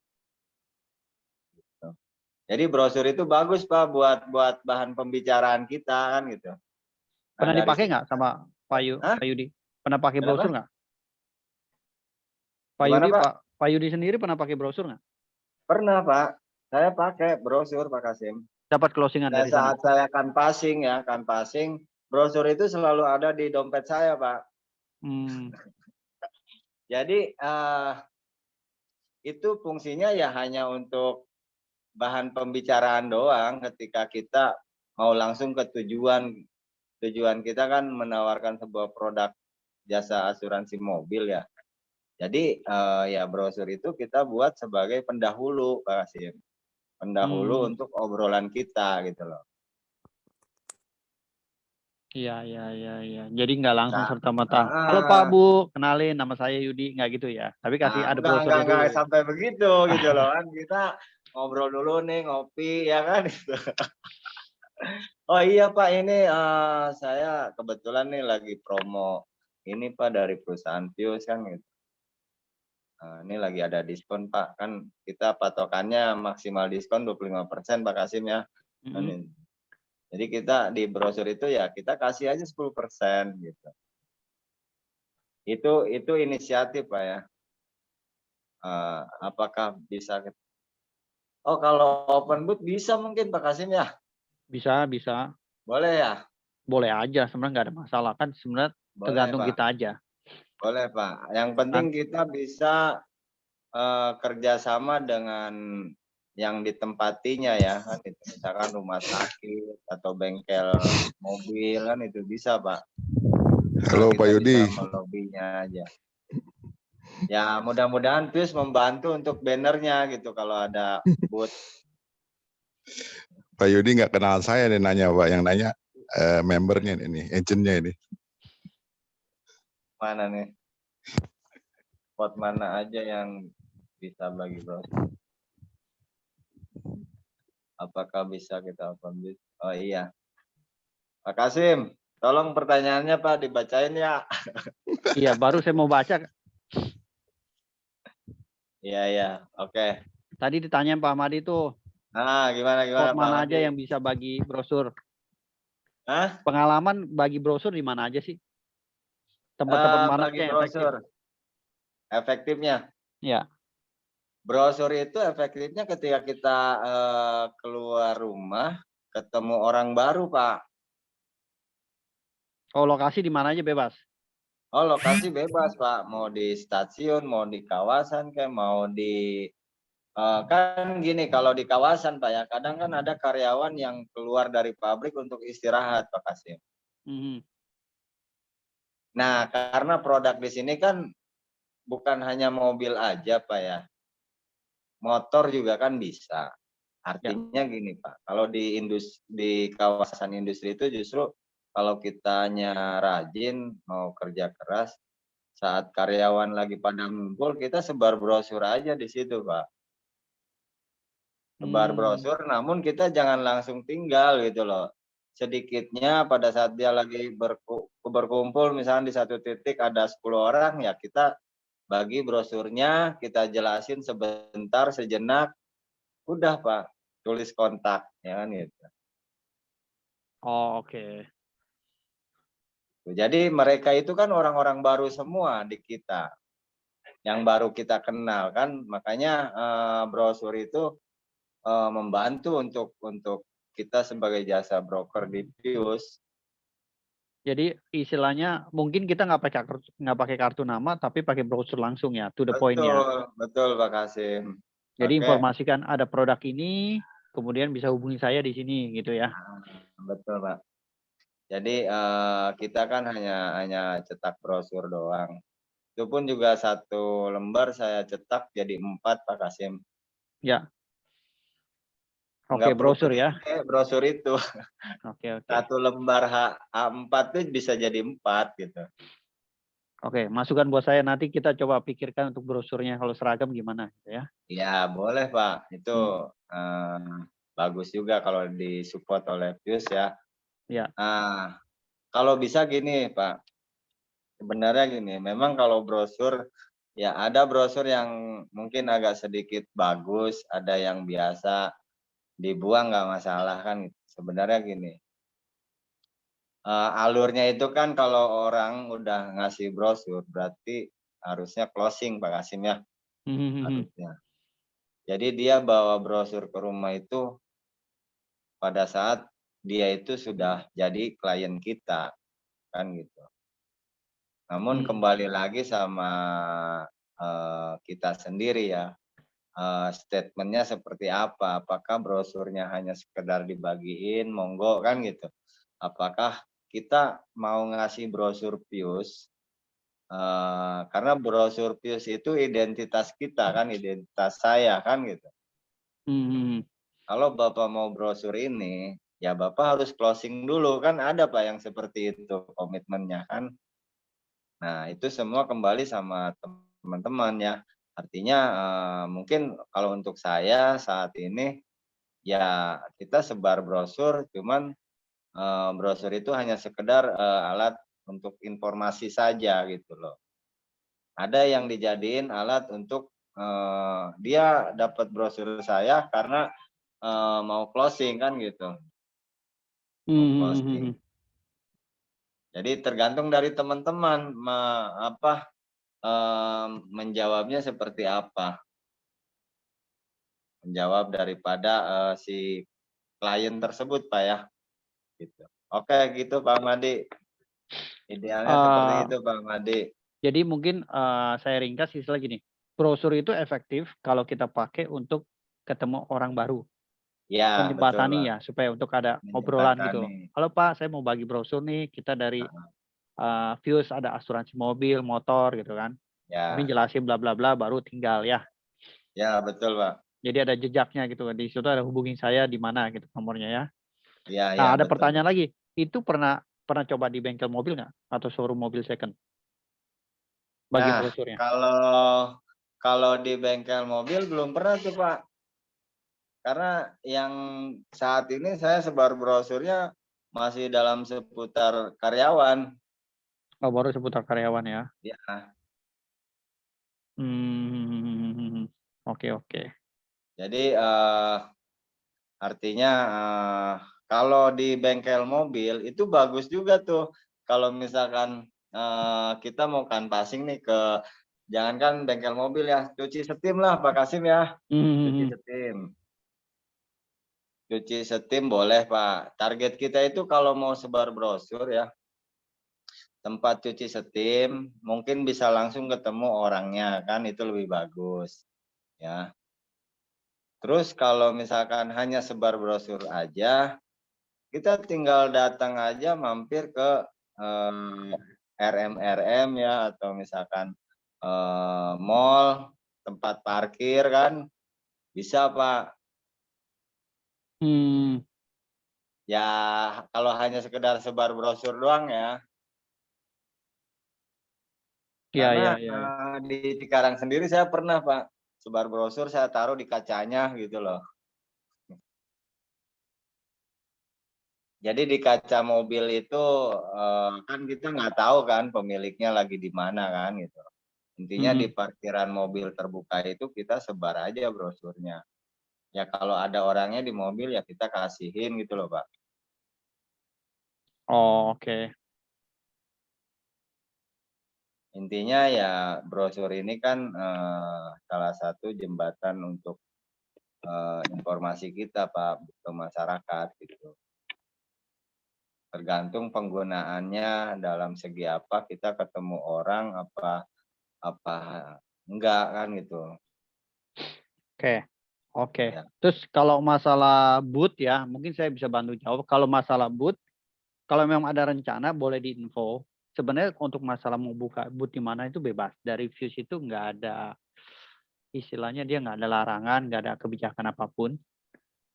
Jadi brosur itu bagus Pak buat bahan pembicaraan kita kan gitu. Nah, Pernah dari dipakai situ- nggak sama Pak Hah? Yudi? Pernah pakai Kenapa? brosur nggak? Pak Gimana, Yudi, Pak? Pak Yudi sendiri pernah pakai brosur nggak? Pernah Pak. Saya pakai brosur Pak Kasim. Dapat closingan Pada dari sana? saat saya canvassing, brosur itu selalu ada di dompet saya Pak. Hmm. Jadi itu fungsinya ya hanya untuk bahan pembicaraan doang ketika kita mau langsung ke tujuan. Tujuan kita kan menawarkan sebuah produk jasa asuransi mobil ya. Jadi ya brosur itu kita buat sebagai pendahulu Pak Kasim. Pendahulu untuk obrolan kita gitu loh. Iya. Jadi nggak langsung Nah, serta-merta. Halo Pak Bu, kenalin nama saya Yudi, nggak gitu ya. Tapi kasih ada brosurnya dulu. enggak sampai begitu gitu loh kan. Kita ngobrol dulu nih, ngopi ya kan gitu. Oh iya Pak, ini saya kebetulan nih lagi promo ini Pak dari perusahaan Pius kan gitu. Ini lagi ada diskon Pak, kan kita patokannya maksimal diskon 25% Pak Kasim ya. Jadi kita di brosur itu ya kita kasih aja 10% gitu. Itu inisiatif Pak ya. Apakah bisa? Oh kalau open booth bisa mungkin Pak Kasim ya? Bisa. Boleh ya? Boleh aja, sebenarnya nggak ada masalah kan. Sebenarnya tergantung Pak. kita aja. Boleh Pak. Yang penting kita bisa kerjasama dengan yang ditempatinya ya kan itu, misalkan rumah sakit atau bengkel mobil kan itu bisa Pak. Halo Pak Yudi. Melobinya aja. Ya mudah-mudahan Pius membantu untuk bannernya gitu kalau ada booth. Pak Yudi nggak kenal saya nih nanya Pak, yang nanya membernya ini, agentnya ini. Mana nih? Spot mana aja yang bisa bagi brosur? Apakah bisa kita open booth? Oh iya. Pak Kasim, tolong pertanyaannya Pak dibacain ya. Iya, baru saya mau baca. Iya, oke. Tadi ditanya Pak Ahmadi tuh. Nah, gimana Spot Pak mana Ahmadi? aja yang bisa bagi brosur? Hah? Pengalaman bagi brosur di mana aja sih? Tempat-tempat mana Bagi yang efektif? brosur. Efektifnya? Ya. Brosur itu efektifnya ketika kita keluar rumah, ketemu orang baru, Pak. Oh, lokasi di mana aja bebas? Oh, lokasi bebas, Pak. Mau di stasiun, mau di kawasan, kayak mau di... kan gini, kalau di kawasan, Pak, ya, kadang kan ada karyawan yang keluar dari pabrik untuk istirahat, Pak Kasim. Nah, karena produk di sini kan bukan hanya mobil aja, Pak, ya. Motor juga kan bisa. Artinya gini Pak, kalau di kawasan industri itu justru kalau kitanya rajin, mau kerja keras, saat karyawan lagi pada ngumpul, kita sebar brosur aja di situ Pak. Sebar brosur, namun kita jangan langsung tinggal gitu loh. Sedikitnya pada saat dia lagi berkumpul, misalnya di satu titik ada 10 orang, ya kita bagi brosurnya, kita jelasin sebentar, sejenak, udah Pak, tulis kontak, ya kan gitu. Oh, oke. Jadi mereka itu kan orang-orang baru semua di kita, yang baru kita kenal kan, makanya brosur itu membantu untuk kita sebagai jasa broker di Pius. Jadi istilahnya mungkin kita nggak pakai kartu nama, tapi pakai brosur langsung ya, to the point ya. Betul Pak Kasim. Jadi Oke. informasikan ada produk ini, kemudian bisa hubungi saya di sini gitu ya. Betul Pak. Jadi kita kan hanya cetak brosur doang. Itu pun juga 1 lembar saya cetak jadi 4 Pak Kasim. Ya. Oke, Nggak perlu brosur ya. pakai brosur itu. Oke. 1 lembar A4 itu bisa jadi 4 gitu. Oke, masukan buat saya, nanti kita coba pikirkan untuk brosurnya kalau seragam gimana gitu ya. Ya boleh Pak. Itu bagus juga kalau disupport oleh Pius ya. Ya. Kalau bisa gini Pak. Sebenarnya gini, memang kalau brosur ya ada brosur yang mungkin agak sedikit bagus, ada yang biasa, dibuang nggak masalah kan. Sebenarnya gini, alurnya itu kan kalau orang udah ngasih brosur berarti harusnya closing Pak Kasim ya, harusnya. Jadi dia bawa brosur ke rumah itu pada saat dia itu sudah jadi klien kita kan gitu. Namun kembali lagi sama kita sendiri ya, statementnya seperti apa, apakah brosurnya hanya sekedar dibagiin monggo kan gitu, apakah kita mau ngasih brosur Pius, karena brosur Pius itu identitas kita kan, identitas saya kan gitu. Kalau Bapak mau brosur ini ya Bapak harus closing dulu kan, ada Pak yang seperti itu komitmennya kan. Nah itu semua kembali sama teman-teman ya. Artinya mungkin kalau untuk saya saat ini ya kita sebar brosur, cuman brosur itu hanya sekedar alat untuk informasi saja gitu loh. Ada yang dijadiin alat untuk dia dapat brosur saya karena mau closing kan gitu. Mau closing. Jadi tergantung dari teman-teman menjawabnya seperti apa. Menjawab daripada si klien tersebut Pak ya. Gitu. Oke gitu Pak Madi. Idealnya seperti itu Pak Madi. Jadi mungkin saya ringkas istilah gini, brosur itu efektif kalau kita pakai untuk ketemu orang baru. Ya, Menjembatani betul, ya, supaya untuk ada obrolan gitu. Menjembatani. Halo Pak, saya mau bagi brosur nih, kita dari Pius ada asuransi mobil, motor gitu kan. Kami Ya, jelasin bla bla bla, baru tinggal ya. ya betul Pak. Jadi ada jejaknya gitu. Di situ ada hubungin saya di mana gitu nomornya ya. Ya, Nah, ya ada betul. pertanyaan lagi. Itu pernah coba di bengkel mobil nggak? Atau showroom mobil second? Bagi Nah, brosurnya. kalau di bengkel mobil belum pernah tuh Pak. Karena yang saat ini saya sebar brosurnya masih dalam seputar karyawan. Oh, baru seputar karyawan ya. Ya. Oke. Jadi artinya kalau di bengkel mobil itu bagus juga tuh. Kalau misalkan kita mau kanvassing nih ke, jangankan bengkel mobil ya, cuci setim lah Pak Kasim ya. Cuci setim. Cuci setim boleh Pak. Target kita itu kalau mau sebar brosur ya, tempat cuci setim mungkin bisa langsung ketemu orangnya kan, itu lebih bagus ya. Terus kalau misalkan hanya sebar brosur aja, kita tinggal datang aja mampir ke RM ya, atau misalkan mall, tempat parkir kan bisa Pak. Ya kalau hanya sekedar sebar brosur doang ya. Karena di Cikarang sendiri saya pernah Pak sebar brosur, saya taruh di kacanya gitu loh. Jadi di kaca mobil itu kan kita nggak tahu kan pemiliknya lagi di mana kan gitu. Intinya di parkiran mobil terbuka itu kita sebar aja brosurnya. Ya kalau ada orangnya di mobil ya kita kasihin gitu loh Pak. Oh, oke. intinya ya brosur ini kan salah satu jembatan untuk informasi kita Pak ke masyarakat gitu. Tergantung penggunaannya dalam segi apa kita ketemu orang apa enggak kan gitu. Oke. Ya. Terus kalau masalah booth ya, mungkin saya bisa bantu jawab. Kalau masalah booth, kalau memang ada rencana boleh diinfo. Sebenarnya untuk masalah mau buka booth di mana itu bebas. Dari Fuse itu nggak ada istilahnya, dia nggak ada larangan, nggak ada kebijakan apapun.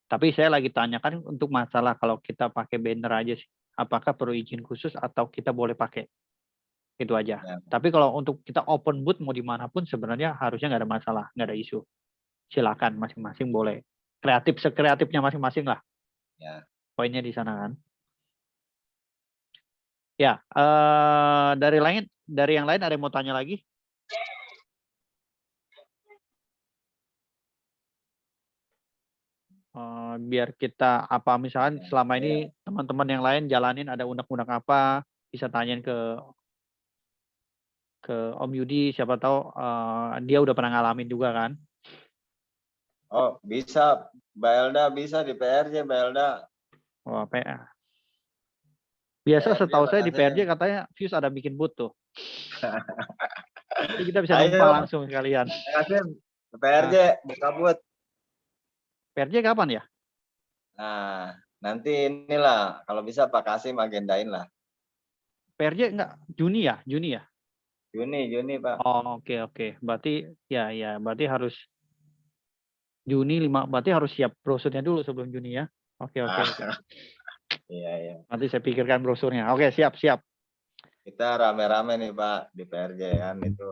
Tapi saya lagi tanyakan untuk masalah kalau kita pakai banner aja sih, apakah perlu izin khusus atau kita boleh pakai, itu aja. Ya. Tapi kalau untuk kita open booth mau dimanapun sebenarnya harusnya nggak ada masalah, nggak ada isu. Silakan masing-masing boleh. Kreatif sekreatifnya masing-masing lah. Ya. Poinnya di sana kan. Ya, dari yang lain ada yang mau tanya lagi? Biar kita apa misalkan selama ini teman-teman yang lain jalanin ada undang-undang apa, bisa tanyain ke Om Yudi, siapa tahu dia udah pernah ngalamin juga kan. Oh bisa, Mbak Elda bisa di PRJ Mbak Elda. Wah, PA. Biasa PRJ, setahu saya di makasih. PRJ katanya Fuse ada bikin booth tuh. Jadi kita bisa Ayo. numpang langsung sekalian. Kasim, PRJ buka booth. PRJ kapan ya? Nah, nanti inilah kalau bisa Pak Kasim agendain lah. PRJ enggak Juni ya? Juni Pak. Oh, oke. Berarti ya berarti harus Juni 5, berarti harus siap brosurnya dulu sebelum Juni ya. Oke. Iya. Nanti saya pikirkan brosurnya. Oke, siap. Kita rame-rame nih Pak di PRJ kan itu.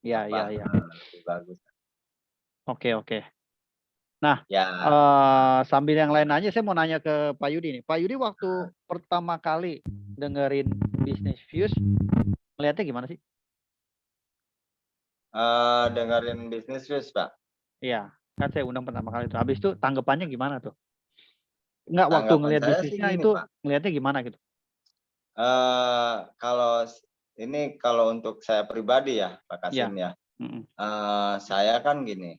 Iya. Lebih bagus. Oke. Nah, Ya. Sambil yang lain aja, saya mau nanya ke Pak Yudi nih. Pak Yudi waktu pertama kali dengerin bisnis Fuse, melihatnya gimana sih? Dengerin bisnis Fuse Pak. Iya, kan saya undang pertama kali itu. Habis itu tanggapannya gimana tuh? Enggak, waktu Tanggapan ngelihat saya sih bisnisnya gini, itu Pak. ngelihatnya gimana gitu? Kalau untuk saya pribadi ya Pak Kasim ya. Saya kan gini.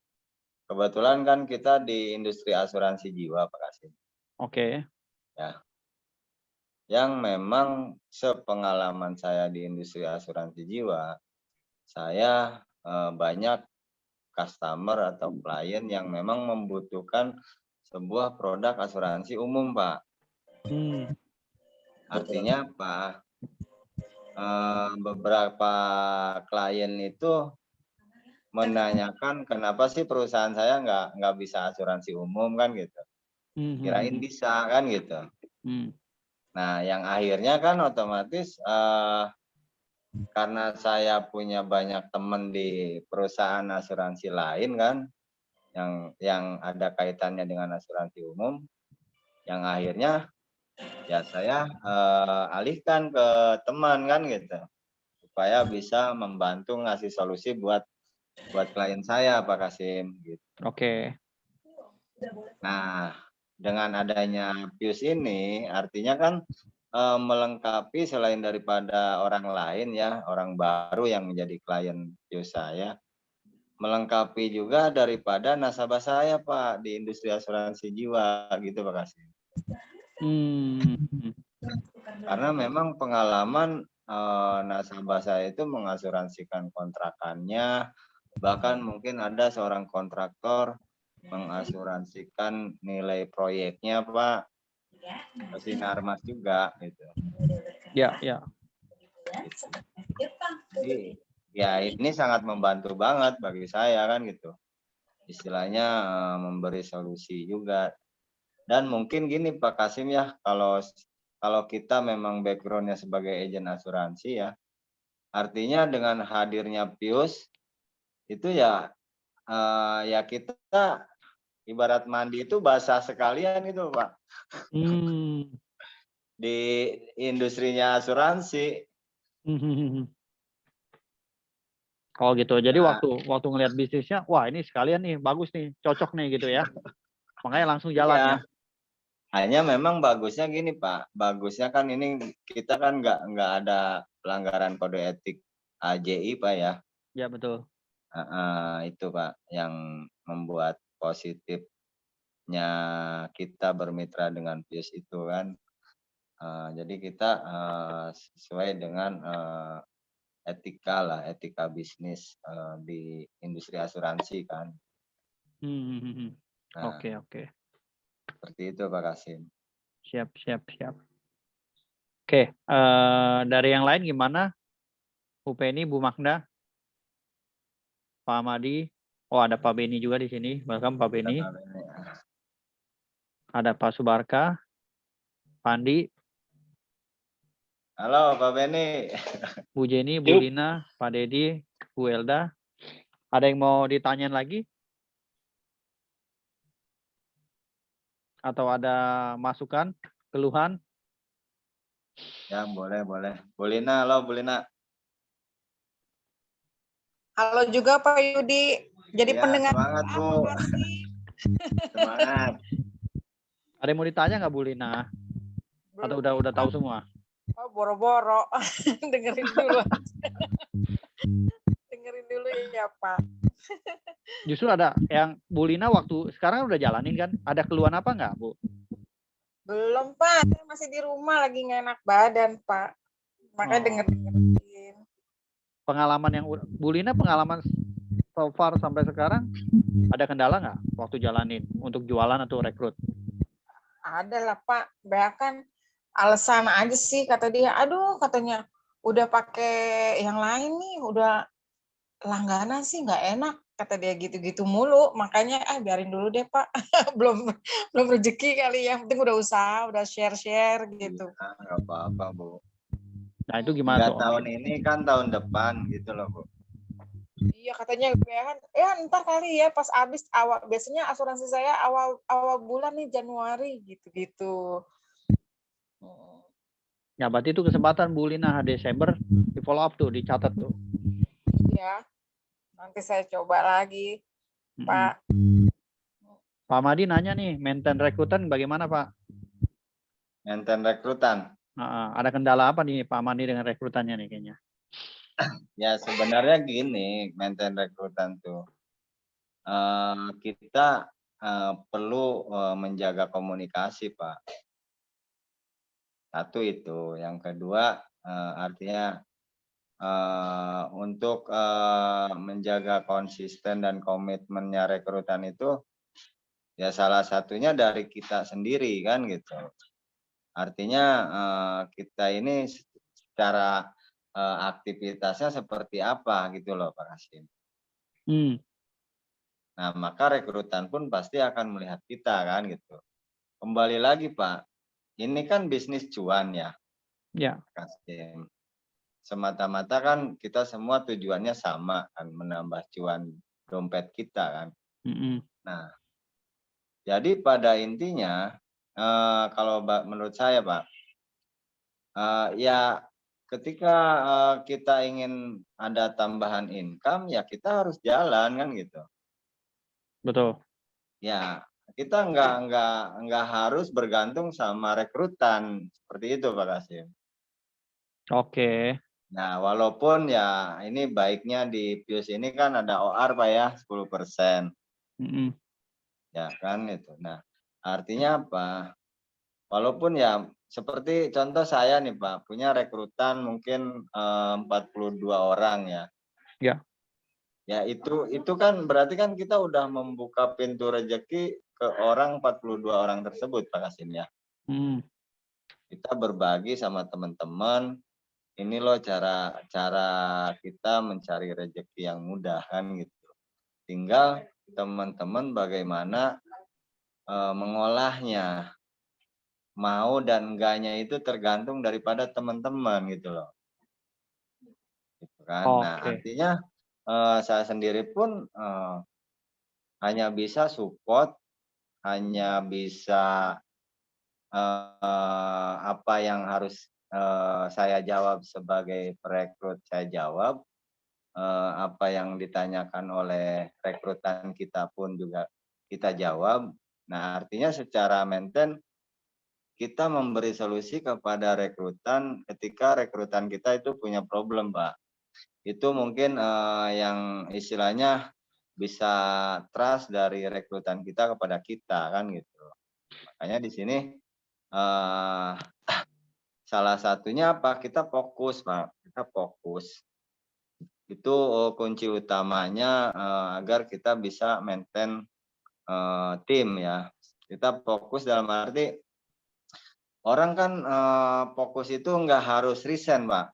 Kebetulan kan kita di industri asuransi jiwa Pak Kasim. Oke. Ya. Yang memang sepengalaman saya di industri asuransi jiwa, saya banyak customer atau klien yang memang membutuhkan sebuah produk asuransi umum, Pak. Artinya apa? Beberapa klien itu menanyakan kenapa sih perusahaan saya nggak bisa asuransi umum kan gitu. Kirain bisa kan gitu. Nah, yang akhirnya kan otomatis karena saya punya banyak teman di perusahaan asuransi lain kan, yang ada kaitannya dengan asuransi umum, yang akhirnya ya saya alihkan ke teman kan gitu, supaya bisa membantu ngasih solusi buat klien saya Pak Kasim gitu. Oke. Nah, dengan adanya Fuse ini artinya kan melengkapi selain daripada orang lain ya, orang baru yang menjadi klien Fuse saya, melengkapi juga daripada nasabah saya Pak di industri asuransi jiwa gitu Pak Kasim. Karena memang pengalaman nasabah saya itu mengasuransikan kontrakannya, bahkan mungkin ada seorang kontraktor mengasuransikan nilai proyeknya Pak, Sinarmas juga gitu. Ya. Jadi, ya ini sangat membantu banget bagi saya kan gitu. Istilahnya memberi solusi juga. Dan mungkin gini Pak Kasim ya, kalau kita memang backgroundnya sebagai agen asuransi ya, artinya dengan hadirnya Fuse itu ya kita ibarat mandi itu basah sekalian itu Pak. Di industrinya asuransi. Oh gitu. Jadi waktu ngelihat bisnisnya, wah ini sekalian nih, bagus nih, cocok nih gitu ya. Makanya langsung jalan ya. Hanya memang bagusnya gini Pak, bagusnya kan ini kita kan nggak ada pelanggaran kode etik AJI Pak ya. Ya betul. Itu Pak yang membuat positifnya kita bermitra dengan Pius itu kan. Jadi kita sesuai dengan etika bisnis di industri asuransi kan. Nah, Oke. seperti itu Pak Kasim. Siap. Oke, dari yang lain gimana? Bu Penny, Bu Magda, Pak Amadi. Oh, ada Pak Beni juga di sini. Welcome Pak Beni. Ada Pak Subarka, Pandi, Halo Pak Beni. Bu Jenny, Bu Lina, Pak Dedi, Bu Elda. Ada yang mau ditanyain lagi? Atau ada masukan, keluhan? Ya boleh. Bu Lina, halo Bu Lina. Halo juga Pak Yudi. Jadi Ya, pendengar semangat Bu. Semangat. Ada yang mau ditanya nggak Bu Lina? Atau udah tahu semua? Oh, boro-boro. Dengerin dulu. Dengerin dulu ya Pak. Justru ada yang Bu Lina waktu sekarang udah jalanin kan? Ada keluhan apa nggak Bu? Belum Pak, saya masih di rumah lagi nggak enak badan Pak. Makanya dengerin. Pengalaman yang Bu Lina pengalaman so far sampai sekarang ada kendala nggak waktu jalanin untuk jualan atau rekrut? Ada lah Pak, bahkan alasan aja sih kata dia. Aduh katanya udah pakai yang lain nih, udah langganan sih nggak enak kata dia gitu-gitu mulu. Makanya biarin dulu deh Pak, belum rezeki kali, yang penting udah usaha, udah share gitu. Nggak apa-apa Bu. Nah itu gimana tuh? Tahun ini kan tahun depan gitu loh Bu. Iya katanya ya ntar kali ya pas habis awal, biasanya asuransi saya awal bulan nih Januari gitu. Ya berarti itu kesempatan Bu Lina Desember di follow up tuh, dicatat tuh. Iya. Nanti saya coba lagi, Pak. Pak Madi nanya nih, maintain rekrutan bagaimana Pak? Maintain rekrutan. Ada kendala apa nih Pak Madi dengan rekrutannya nih kayaknya? Ya sebenarnya gini, maintain rekrutan tuh. Kita perlu menjaga komunikasi Pak. Satu itu. Yang kedua artinya untuk menjaga konsisten dan komitmennya rekrutan itu ya salah satunya dari kita sendiri kan gitu. Artinya kita ini secara aktivitasnya seperti apa gitu loh Pak Kasim. Nah maka rekrutan pun pasti akan melihat kita kan gitu. Kembali lagi Pak, ini kan bisnis cuan ya. Ya. Pak Kasim. Semata-mata kan kita semua tujuannya sama kan, menambah cuan dompet kita kan. Nah, jadi pada intinya kalau menurut saya Pak, ya ketika kita ingin ada tambahan income ya kita harus jalan kan gitu. Betul. Ya kita nggak harus bergantung sama rekrutan seperti itu Pak Kasim. Oke. Nah, walaupun ya ini baiknya di Pius ini kan ada OR Pak ya, 10%. Ya kan itu. Nah, artinya apa? Walaupun ya seperti contoh saya nih Pak, punya rekrutan mungkin 42 orang ya. Ya. Ya itu kan berarti kan kita udah membuka pintu rezeki ke orang 42 orang tersebut Pak Kasim ya. Kita berbagi sama teman-teman. Ini loh cara kita mencari rezeki yang mudah kan gitu. Tinggal teman-teman bagaimana mengolahnya. Mau dan enggaknya itu tergantung daripada teman-teman gitu loh. Gitu kan. Nah, artinya saya sendiri pun hanya bisa support, hanya bisa apa yang harus saya jawab sebagai perekrut saya jawab, apa yang ditanyakan oleh rekrutan kita pun juga kita jawab. Nah artinya secara maintain kita memberi solusi kepada rekrutan ketika rekrutan kita itu punya problem Pak. Itu mungkin yang istilahnya bisa trust dari rekrutan kita kepada kita kan gitu. Makanya di sini salah satunya apa? Kita fokus, Pak. Kita fokus. Itu kunci utamanya agar kita bisa maintain tim ya. Kita fokus dalam arti orang kan fokus itu nggak harus resign, Pak.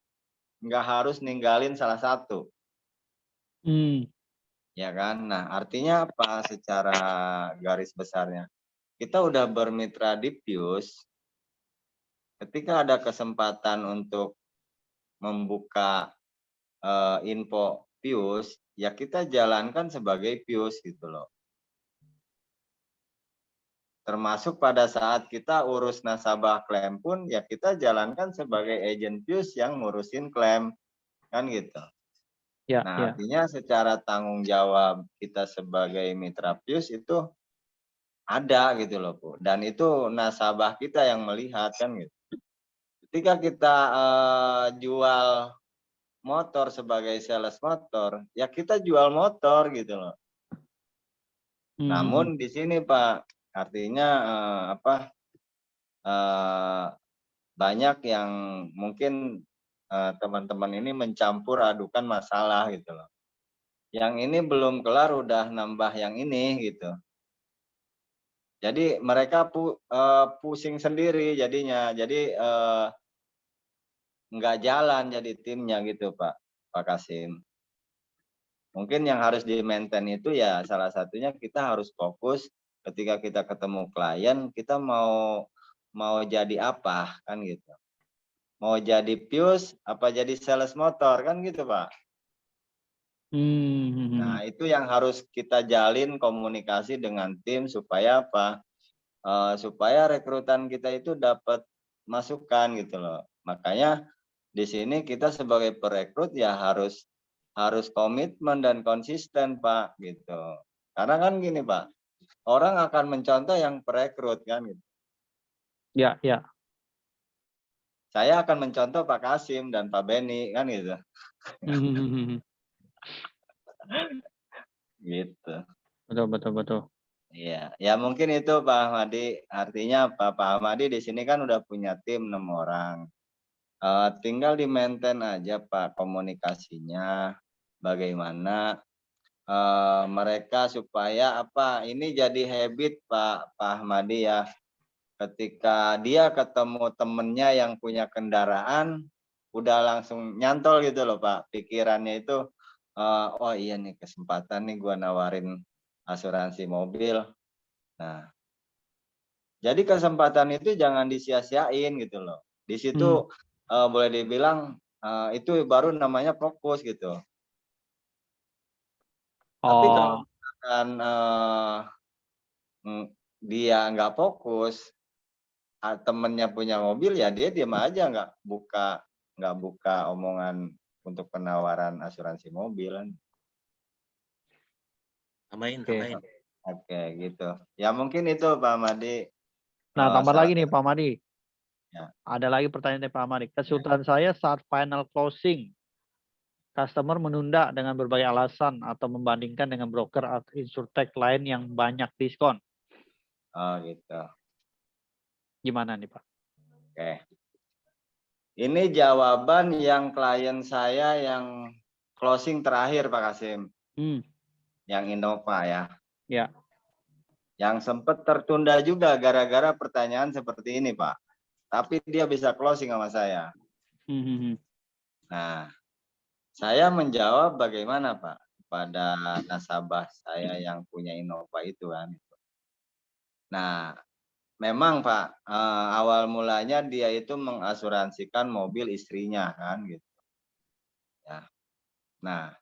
Nggak harus ninggalin salah satu. Ya kan? Nah, artinya apa secara garis besarnya? Kita udah bermitra di Pius, ketika ada kesempatan untuk membuka info Pius, ya kita jalankan sebagai Pius gitu loh. Termasuk pada saat kita urus nasabah klaim pun, ya kita jalankan sebagai agent Pius yang ngurusin klaim, kan gitu. Ya, Nah, ya. artinya secara tanggung jawab kita sebagai mitra Pius itu ada gitu loh, Bu. Dan itu nasabah kita yang melihat kan gitu. Ketika kita jual motor sebagai sales motor, ya kita jual motor gitu loh. Namun di sini Pak, artinya banyak yang mungkin teman-teman ini mencampur adukan masalah gitu loh. Yang ini belum kelar udah nambah yang ini gitu. Jadi mereka pusing sendiri jadinya. Jadi nggak jalan jadi timnya gitu Pak Kasim. Mungkin yang harus di-maintain itu ya salah satunya kita harus fokus ketika kita ketemu klien, kita mau jadi apa kan gitu. Mau jadi Pius apa jadi sales motor kan gitu Pak. Nah itu yang harus kita jalin komunikasi dengan tim supaya apa? Supaya rekrutan kita itu dapat masukan gitu loh. Makanya di sini kita sebagai perekrut ya harus komitmen dan konsisten Pak gitu. Karena kan gini Pak, orang akan mencontoh yang perekrut kan gitu. Ya, ya. Saya akan mencontoh Pak Kasim dan Pak Beni kan gitu. Gitu. Betul. Iya, ya mungkin itu Pak Ahmadi. Artinya Pak Ahmadi di sini kan udah punya tim 6 orang. Tinggal di-maintain aja Pak komunikasinya. Bagaimana mereka supaya apa ini jadi habit Pak Ahmadi ya. Ketika dia ketemu temennya yang punya kendaraan, udah langsung nyantol gitu loh Pak. Pikirannya itu, oh iya nih kesempatan nih gua nawarin asuransi mobil. Nah, jadi kesempatan itu jangan disia-siain gitu loh. Di situ boleh dibilang itu baru namanya fokus gitu. Tapi kalau misalkan dia nggak fokus, temennya punya mobil ya dia diam aja nggak buka omongan untuk penawaran asuransi mobil kan. Tambahin. Oke gitu. Ya mungkin itu Pak Madi. Nah, tambah lagi nih Pak Madi. Ya. Ada lagi pertanyaan dari Pak Madi. Kesulitan saya saat final closing, customer menunda dengan berbagai alasan atau membandingkan dengan broker atau insurtech lain yang banyak diskon. Oh gitu. Gimana nih Pak? Oke. Ini jawaban yang klien saya yang closing terakhir Pak Kasim. Yang Innova ya. Ya. Yang sempat tertunda juga gara-gara pertanyaan seperti ini Pak. Tapi dia bisa closing sama saya. Nah, saya menjawab bagaimana Pak pada nasabah saya yang punya Innova itu kan. Nah, memang Pak, awal mulanya dia itu mengasuransikan mobil istrinya kan gitu. Ya. Nah,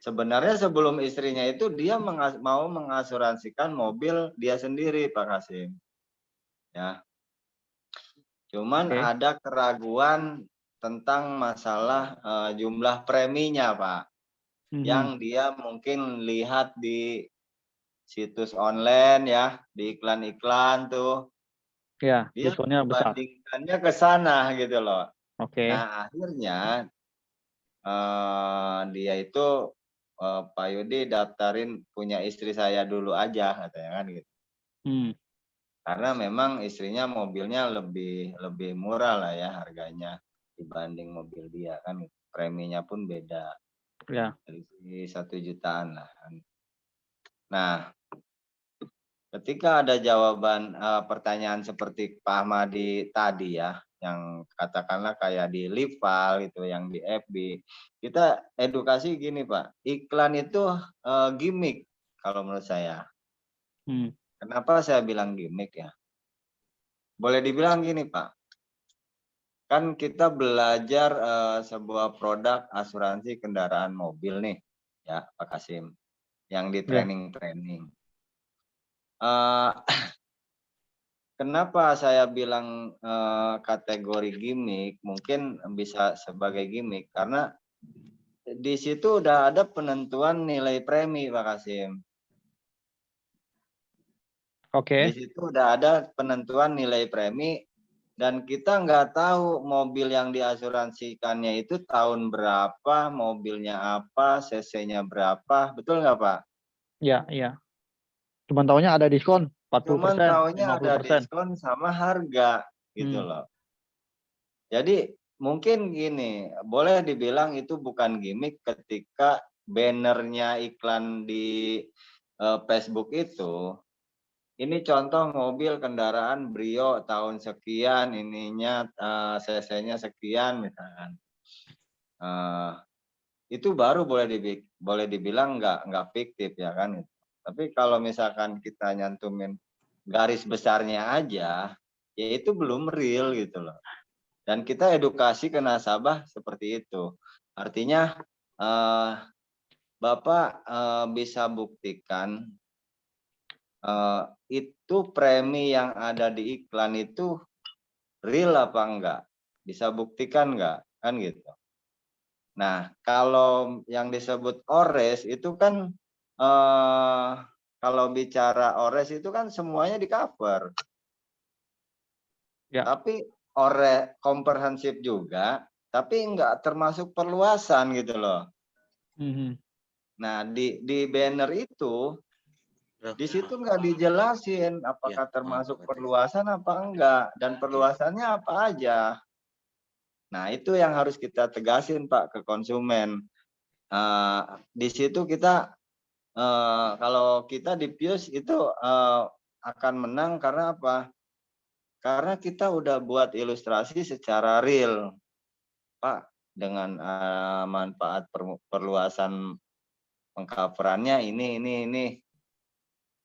sebenarnya sebelum istrinya itu dia mau mengasuransikan mobil dia sendiri Pak Kasim. Ya. Cuman ada keraguan tentang masalah jumlah preminya Pak. Yang dia mungkin lihat di situs online ya, di iklan-iklan tuh. Ya, dia diskonnya besar. bandingkannya ke sana gitu loh. Oke. Nah, akhirnya dia itu Pak Yudi daftarin punya istri saya dulu aja katanya kan gitu. Karena memang istrinya mobilnya lebih murah lah ya harganya dibanding mobil dia kan, preminya pun beda. Ya. Dari 1 jutaan lah. Nah, ketika ada jawaban pertanyaan seperti Pak Ahmadi tadi ya, yang katakanlah kayak di Lival itu, yang di FB, kita edukasi gini Pak, iklan itu gimmick kalau menurut saya. Kenapa saya bilang gimmick ya? Boleh dibilang gini Pak, kan kita belajar sebuah produk asuransi kendaraan mobil nih, ya Pak Kasim, yang di training-training. Kenapa saya bilang kategori gimmick, mungkin bisa sebagai gimmick, karena di situ udah ada penentuan nilai premi Pak Kasim. Di situ udah ada penentuan nilai premi, dan kita nggak tahu mobil yang diasuransikannya itu tahun berapa, mobilnya apa, cc-nya berapa, betul nggak Pak? Iya, iya. Cuman taunya ada diskon 40%, Cuman taunya ada 50%. diskon sama harga gitu loh. Jadi mungkin gini, boleh dibilang itu bukan gimmick ketika bannernya iklan di Facebook itu. Ini contoh mobil kendaraan Brio tahun sekian, ininya cc-nya sekian misalkan. Itu baru boleh dibilang nggak fiktif ya kan. Tapi kalau misalkan kita nyantumin garis besarnya aja, ya itu belum real gitu loh. Dan kita edukasi ke nasabah seperti itu. Artinya Bapak bisa buktikan itu premi yang ada di iklan itu real apa enggak, bisa buktikan enggak, kan gitu. Nah, kalau yang disebut ores itu kan kalau bicara ores itu kan semuanya di cover. Ya. Tapi ores komprehensif juga, tapi enggak termasuk perluasan gitu loh. Nah, di banner itu di situ nggak dijelasin apakah termasuk perluasan apa enggak, dan perluasannya apa aja. Nah, itu yang harus kita tegasin Pak ke konsumen. Di situ kita kalau kita di Pius itu akan menang karena apa? Karena kita udah buat ilustrasi secara real, Pak, dengan manfaat perluasan pengcoverannya ini.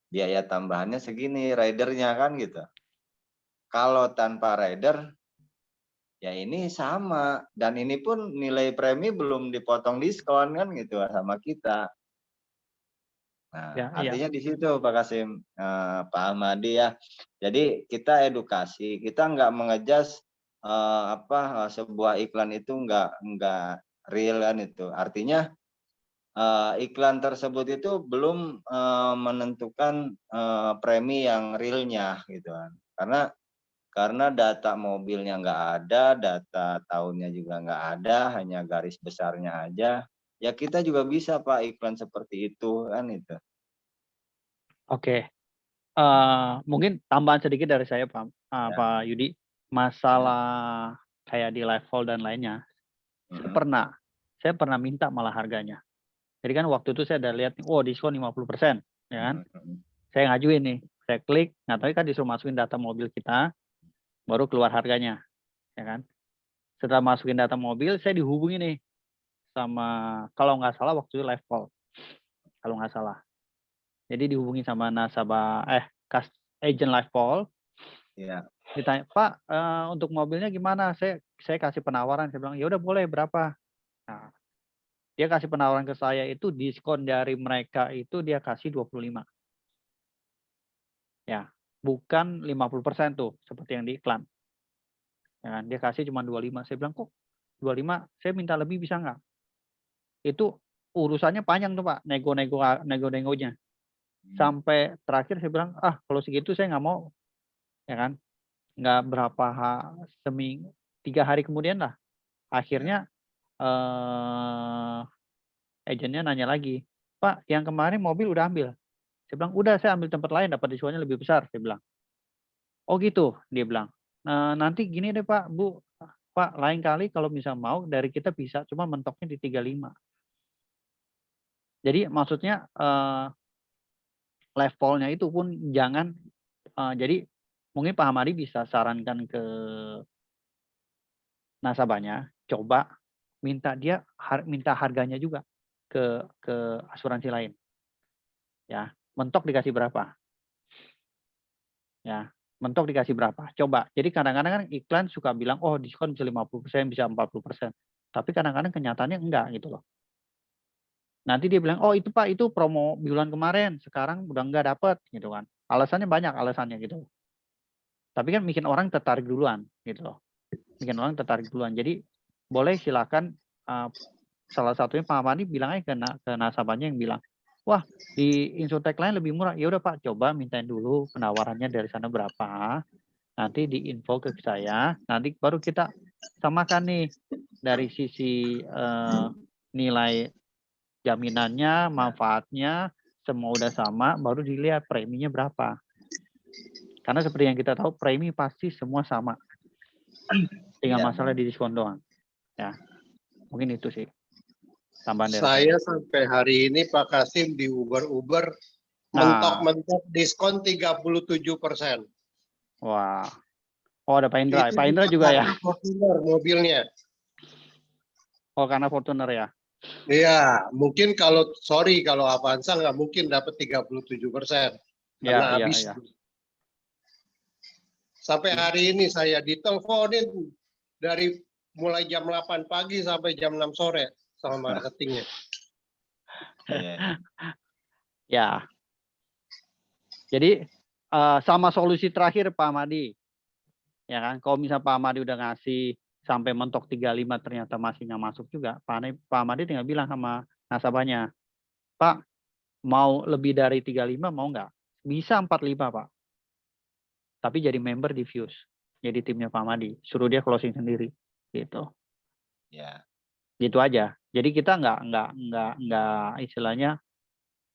Biaya tambahannya segini, ridernya kan gitu. Kalau tanpa rider, ya ini sama. Dan ini pun nilai premi belum dipotong diskon kan gitu sama kita. Nah, artinya di situ Pak Kasim, Pak Ahmadi ya. Jadi kita edukasi, kita nggak mengejas sebuah iklan itu nggak real kan itu. Artinya iklan tersebut itu belum menentukan premi yang realnya gitu kan. Karena data mobilnya nggak ada, data tahunnya juga nggak ada, hanya garis besarnya aja. Ya kita juga bisa Pak iklan seperti itu kan itu. Oke. Mungkin tambahan sedikit dari saya Pak Yudi, masalah kayak di level dan lainnya. Saya pernah minta malah harganya. Jadi kan waktu itu saya udah lihat, diskon 50%, ya kan? Saya ngajuin nih, saya klik, tapi kan disuruh masukin data mobil kita, baru keluar harganya, ya kan? Setelah masukin data mobil, saya dihubungi nih sama, kalau nggak salah waktu itu level, kalau nggak salah. Jadi dihubungi sama nasabah, agent level. Iya. Ditanya, Pak, untuk mobilnya gimana? Saya kasih penawaran, saya bilang, ya udah boleh berapa? Nah, dia kasih penawaran ke saya itu diskon dari mereka itu dia kasih 25. Ya, bukan 50% tuh seperti yang di iklan. Ya kan, dia kasih cuma 25. Saya bilang, kok 25, saya minta lebih bisa nggak? Itu urusannya panjang tuh Pak, nego-negonya. Sampai terakhir saya bilang, kalau segitu saya nggak mau. Ya kan, nggak berapa seminggu, 3 hari kemudian lah. Akhirnya agennya nanya lagi, Pak, yang kemarin mobil udah ambil. Saya bilang, udah, saya ambil tempat lain, dapat diskonnya lebih besar. Saya bilang, oh gitu, dia bilang. Nanti gini deh Pak, Bu, Pak, lain kali kalau misal mau dari kita bisa, cuma mentoknya di 35. Jadi maksudnya levelnya itu pun jangan, jadi mungkin Pak Hamadi bisa sarankan ke nasabahnya, coba minta minta harganya juga ke asuransi lain. Ya, mentok dikasih berapa? Ya, mentok dikasih berapa? Coba. Jadi kadang-kadang kan iklan suka bilang, oh diskon bisa 50%, bisa 40%. Tapi kadang-kadang kenyataannya enggak gitu loh. Nanti dia bilang, oh itu Pak, itu promo bulan kemarin, sekarang udah enggak dapat gitu kan. Alasannya banyak alasannya gitu. Tapi kan bikin orang tertarik duluan gitu loh. Bikin orang tertarik duluan. Jadi boleh silakan salah satunya Pak Hamadi bilang aja ke nasabahnya yang bilang, wah di Insurtech lain lebih murah. Ya udah Pak, coba mintain dulu penawarannya dari sana berapa. Nanti diinfo ke saya. Nanti baru kita samakan nih dari sisi nilai jaminannya, manfaatnya, semua udah sama, baru dilihat preminya berapa. Karena seperti yang kita tahu, premi pasti semua sama. Tinggal masalah di diskon doang. Ya, mungkin itu sih. Tambahan dari Saya sampai hari ini Pak Kasim di Uber mentok-mentok diskon 37%. Wah. Oh, ada Pak Indra. Pak Indra juga ya? Fortuner mobilnya. Oh, karena Fortuner ya? Iya, mungkin kalau Avanza nggak mungkin dapat 37%. Karena habis. Sampai hari ini saya diteleponin dari mulai jam 8 pagi sampai jam 6 sore sama marketingnya. Ya. Jadi sama solusi terakhir Pak Hamadi. Ya kan, kalau misal Pak Hamadi udah ngasih sampai mentok 35 ternyata masih nggak masuk juga, Pak Hamadi tinggal bilang sama nasabahnya, Pak, mau lebih dari 35 mau nggak? Bisa 45 Pak. Tapi jadi member di Fuse. Jadi timnya Pak Hamadi. Suruh dia closing sendiri. Gitu. Ya. Gitu aja. Jadi kita nggak istilahnya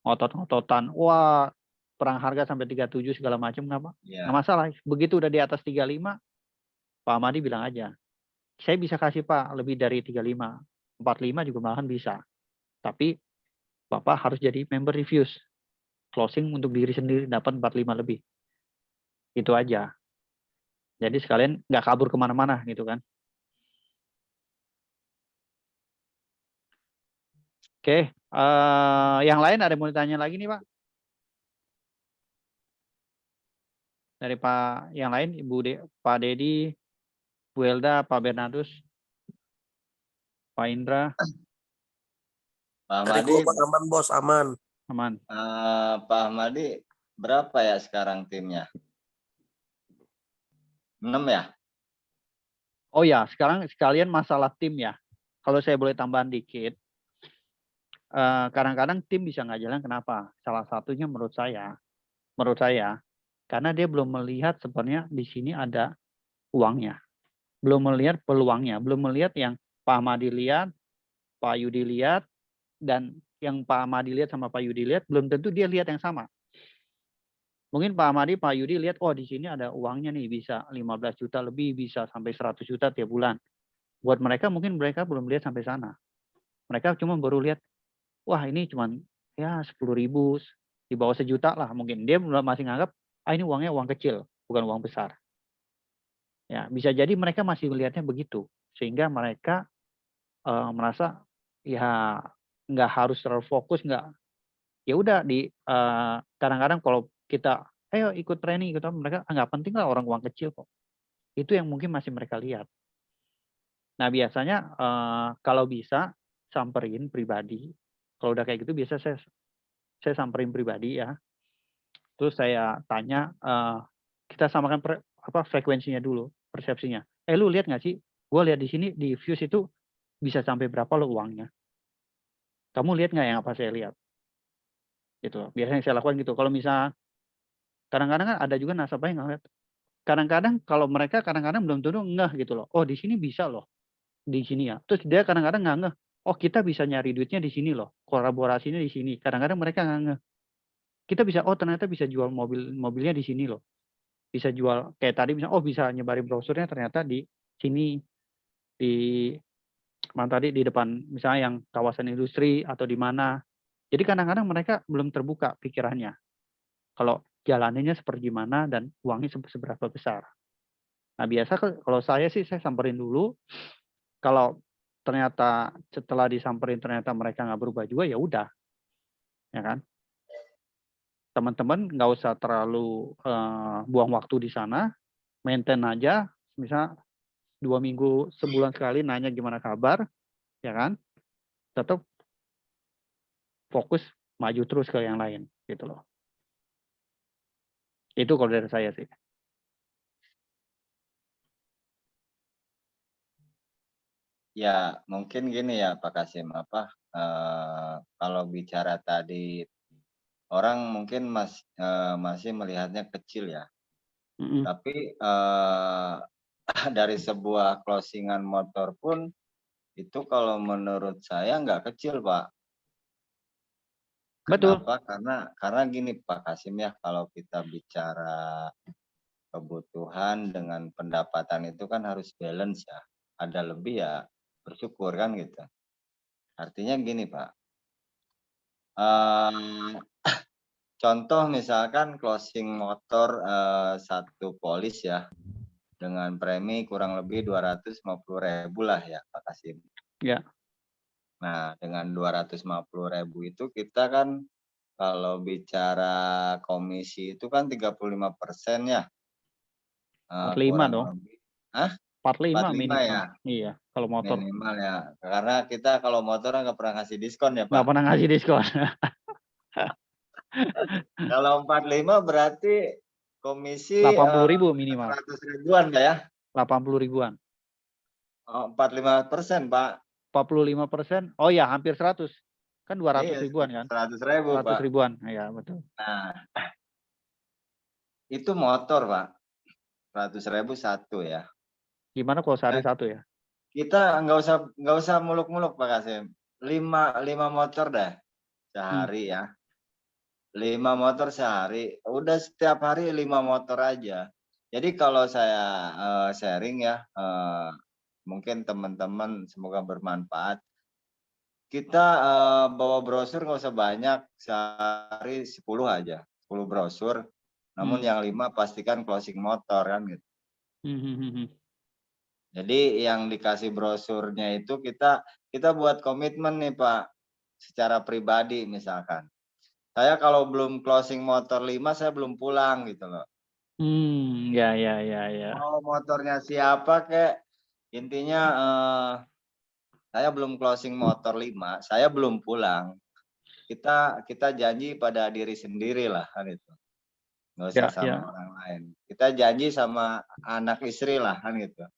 ngotot-ngototan. Wah, perang harga sampai 37 segala macam nggak masalah. Begitu udah di atas 35, Pak Hamadi bilang aja, saya bisa kasih Pak lebih dari 35, 45 juga malahan bisa. Tapi Bapak harus jadi member reviews. Closing untuk diri sendiri dapat 45 lebih. Itu aja. Jadi sekalian nggak kabur kemana-mana gitu kan. Oke, yang lain ada mau ditanya lagi nih Pak? Dari Pak yang lain, Pak Dedi, Bu Elda, Pak Bernardus, Pak Indra. Pak Hamadi, aman bos, aman. Aman. Pak Hamadi berapa ya sekarang timnya? 6 ya? Oh ya, sekarang sekalian masalah tim ya. Kalau saya boleh tambahan dikit, kadang-kadang tim bisa nggak jalan. Kenapa? Salah satunya menurut saya, karena dia belum melihat sebenarnya di sini ada uangnya, belum melihat peluangnya, belum melihat yang Pak Hamadi lihat, Pak Yudi lihat, dan yang Pak Hamadi lihat sama Pak Yudi lihat, belum tentu dia lihat yang sama. Mungkin Pak Hamadi, Pak Yudi lihat, oh di sini ada uangnya nih, bisa 15 juta lebih, bisa sampai 100 juta tiap bulan. Buat mereka, mungkin mereka belum lihat sampai sana. Mereka cuma baru lihat, wah ini cuma ya 10.000, di bawah sejuta lah mungkin. Dia masih nganggap, ini uangnya uang kecil, bukan uang besar. Ya, bisa jadi mereka masih melihatnya begitu. Sehingga mereka merasa, ya nggak harus terlalu fokus, nggak. Ya udah kadang-kadang kalau kita ayo ikut training gitu, mereka nggak penting lah orang uang kecil kok. Itu yang mungkin masih mereka lihat. Nah biasanya kalau bisa samperin pribadi, kalau udah kayak gitu biasa saya samperin pribadi ya. Terus saya tanya, kita samakan frekuensinya dulu, persepsinya. Lu lihat nggak sih? Gue lihat di sini di Fuse itu bisa sampai berapa lo uangnya? Kamu lihat nggak yang apa saya lihat? Gitu. Biasanya saya lakukan gitu. Kalau misal kadang-kadang kan ada juga nasabah yang ngeliat. Kadang-kadang kalau mereka kadang-kadang belum tentu ngeh gitu loh. Oh di sini bisa loh. di sini ya. Terus dia kadang-kadang nggak ngeh, oh kita bisa nyari duitnya di sini loh, kolaborasinya di sini. Kadang-kadang mereka nggak ngeh. Kita bisa, oh ternyata bisa jual mobilnya di sini loh. Bisa jual kayak tadi misalnya, oh bisa nyebarin brosurnya ternyata di sini, di mana tadi, di depan misalnya yang kawasan industri atau di mana. Jadi kadang-kadang mereka belum terbuka pikirannya. Kalau jalanannya seperti gimana dan uangnya seberapa besar. Nah biasa kalau saya sih saya samperin dulu. Kalau ternyata setelah disamperin ternyata mereka nggak berubah juga, ya udah, ya kan. Teman-teman nggak usah terlalu buang waktu di sana, maintain aja, misal 2 minggu, sebulan sekali nanya gimana kabar, ya kan. Tetap fokus maju terus ke yang lain, gitu loh. Itu kalau dari saya sih. Ya, mungkin gini ya Pak Kasim, kalau bicara tadi orang mungkin masih melihatnya kecil ya. Tapi dari sebuah closingan motor pun itu kalau menurut saya nggak kecil, Pak. Betul. Kenapa? Karena gini Pak Kasim ya, kalau kita bicara kebutuhan dengan pendapatan itu kan harus balance ya. Ada lebih ya bersyukur kan gitu. Artinya gini Pak, contoh misalkan closing motor satu polis ya, dengan premi kurang lebih 250.000 lah ya Pak Kasim. Ya. Nah dengan 250.000 itu kita kan kalau bicara komisi itu kan 35% ya. 45 kurang dong. lebih. Hah? 45 45 ya? minimal. Iya, kalau motor. Minimal ya. Karena kita kalau motor nggak pernah ngasih diskon ya Pak. Nggak pernah ngasih diskon. Kalau 45 berarti komisi 80.000 minimal. 100 ribuan Pak ya? 80 ribuan. Oh, 45% Pak. 45%. Oh ya, hampir 100. Kan 200 Iya, ribuan kan? 100.000 100 Pak. ribuan. Iya, betul. Nah, itu motor Pak. 100.000 satu ya. Gimana kalau sehari satu ya? Kita nggak usah muluk-muluk Pak Kasim. 5 motor dah sehari ya. 5 motor sehari. Udah setiap hari 5 motor aja. Jadi kalau saya sharing ya, mungkin teman-teman semoga bermanfaat. Kita bawa brosur nggak usah banyak, sehari 10 aja, 10 brosur. Namun yang 5 pastikan closing motor kan gitu. Jadi yang dikasih brosurnya itu kita buat komitmen nih Pak, secara pribadi misalkan. Saya kalau belum closing motor 5 saya belum pulang gitu loh. Ya. Mau motornya siapa kek, intinya saya belum closing motor 5, saya belum pulang. Kita janji pada diri sendiri lah kan itu. Nggak usah sama orang lain. Kita janji sama anak istri lah kan gitu.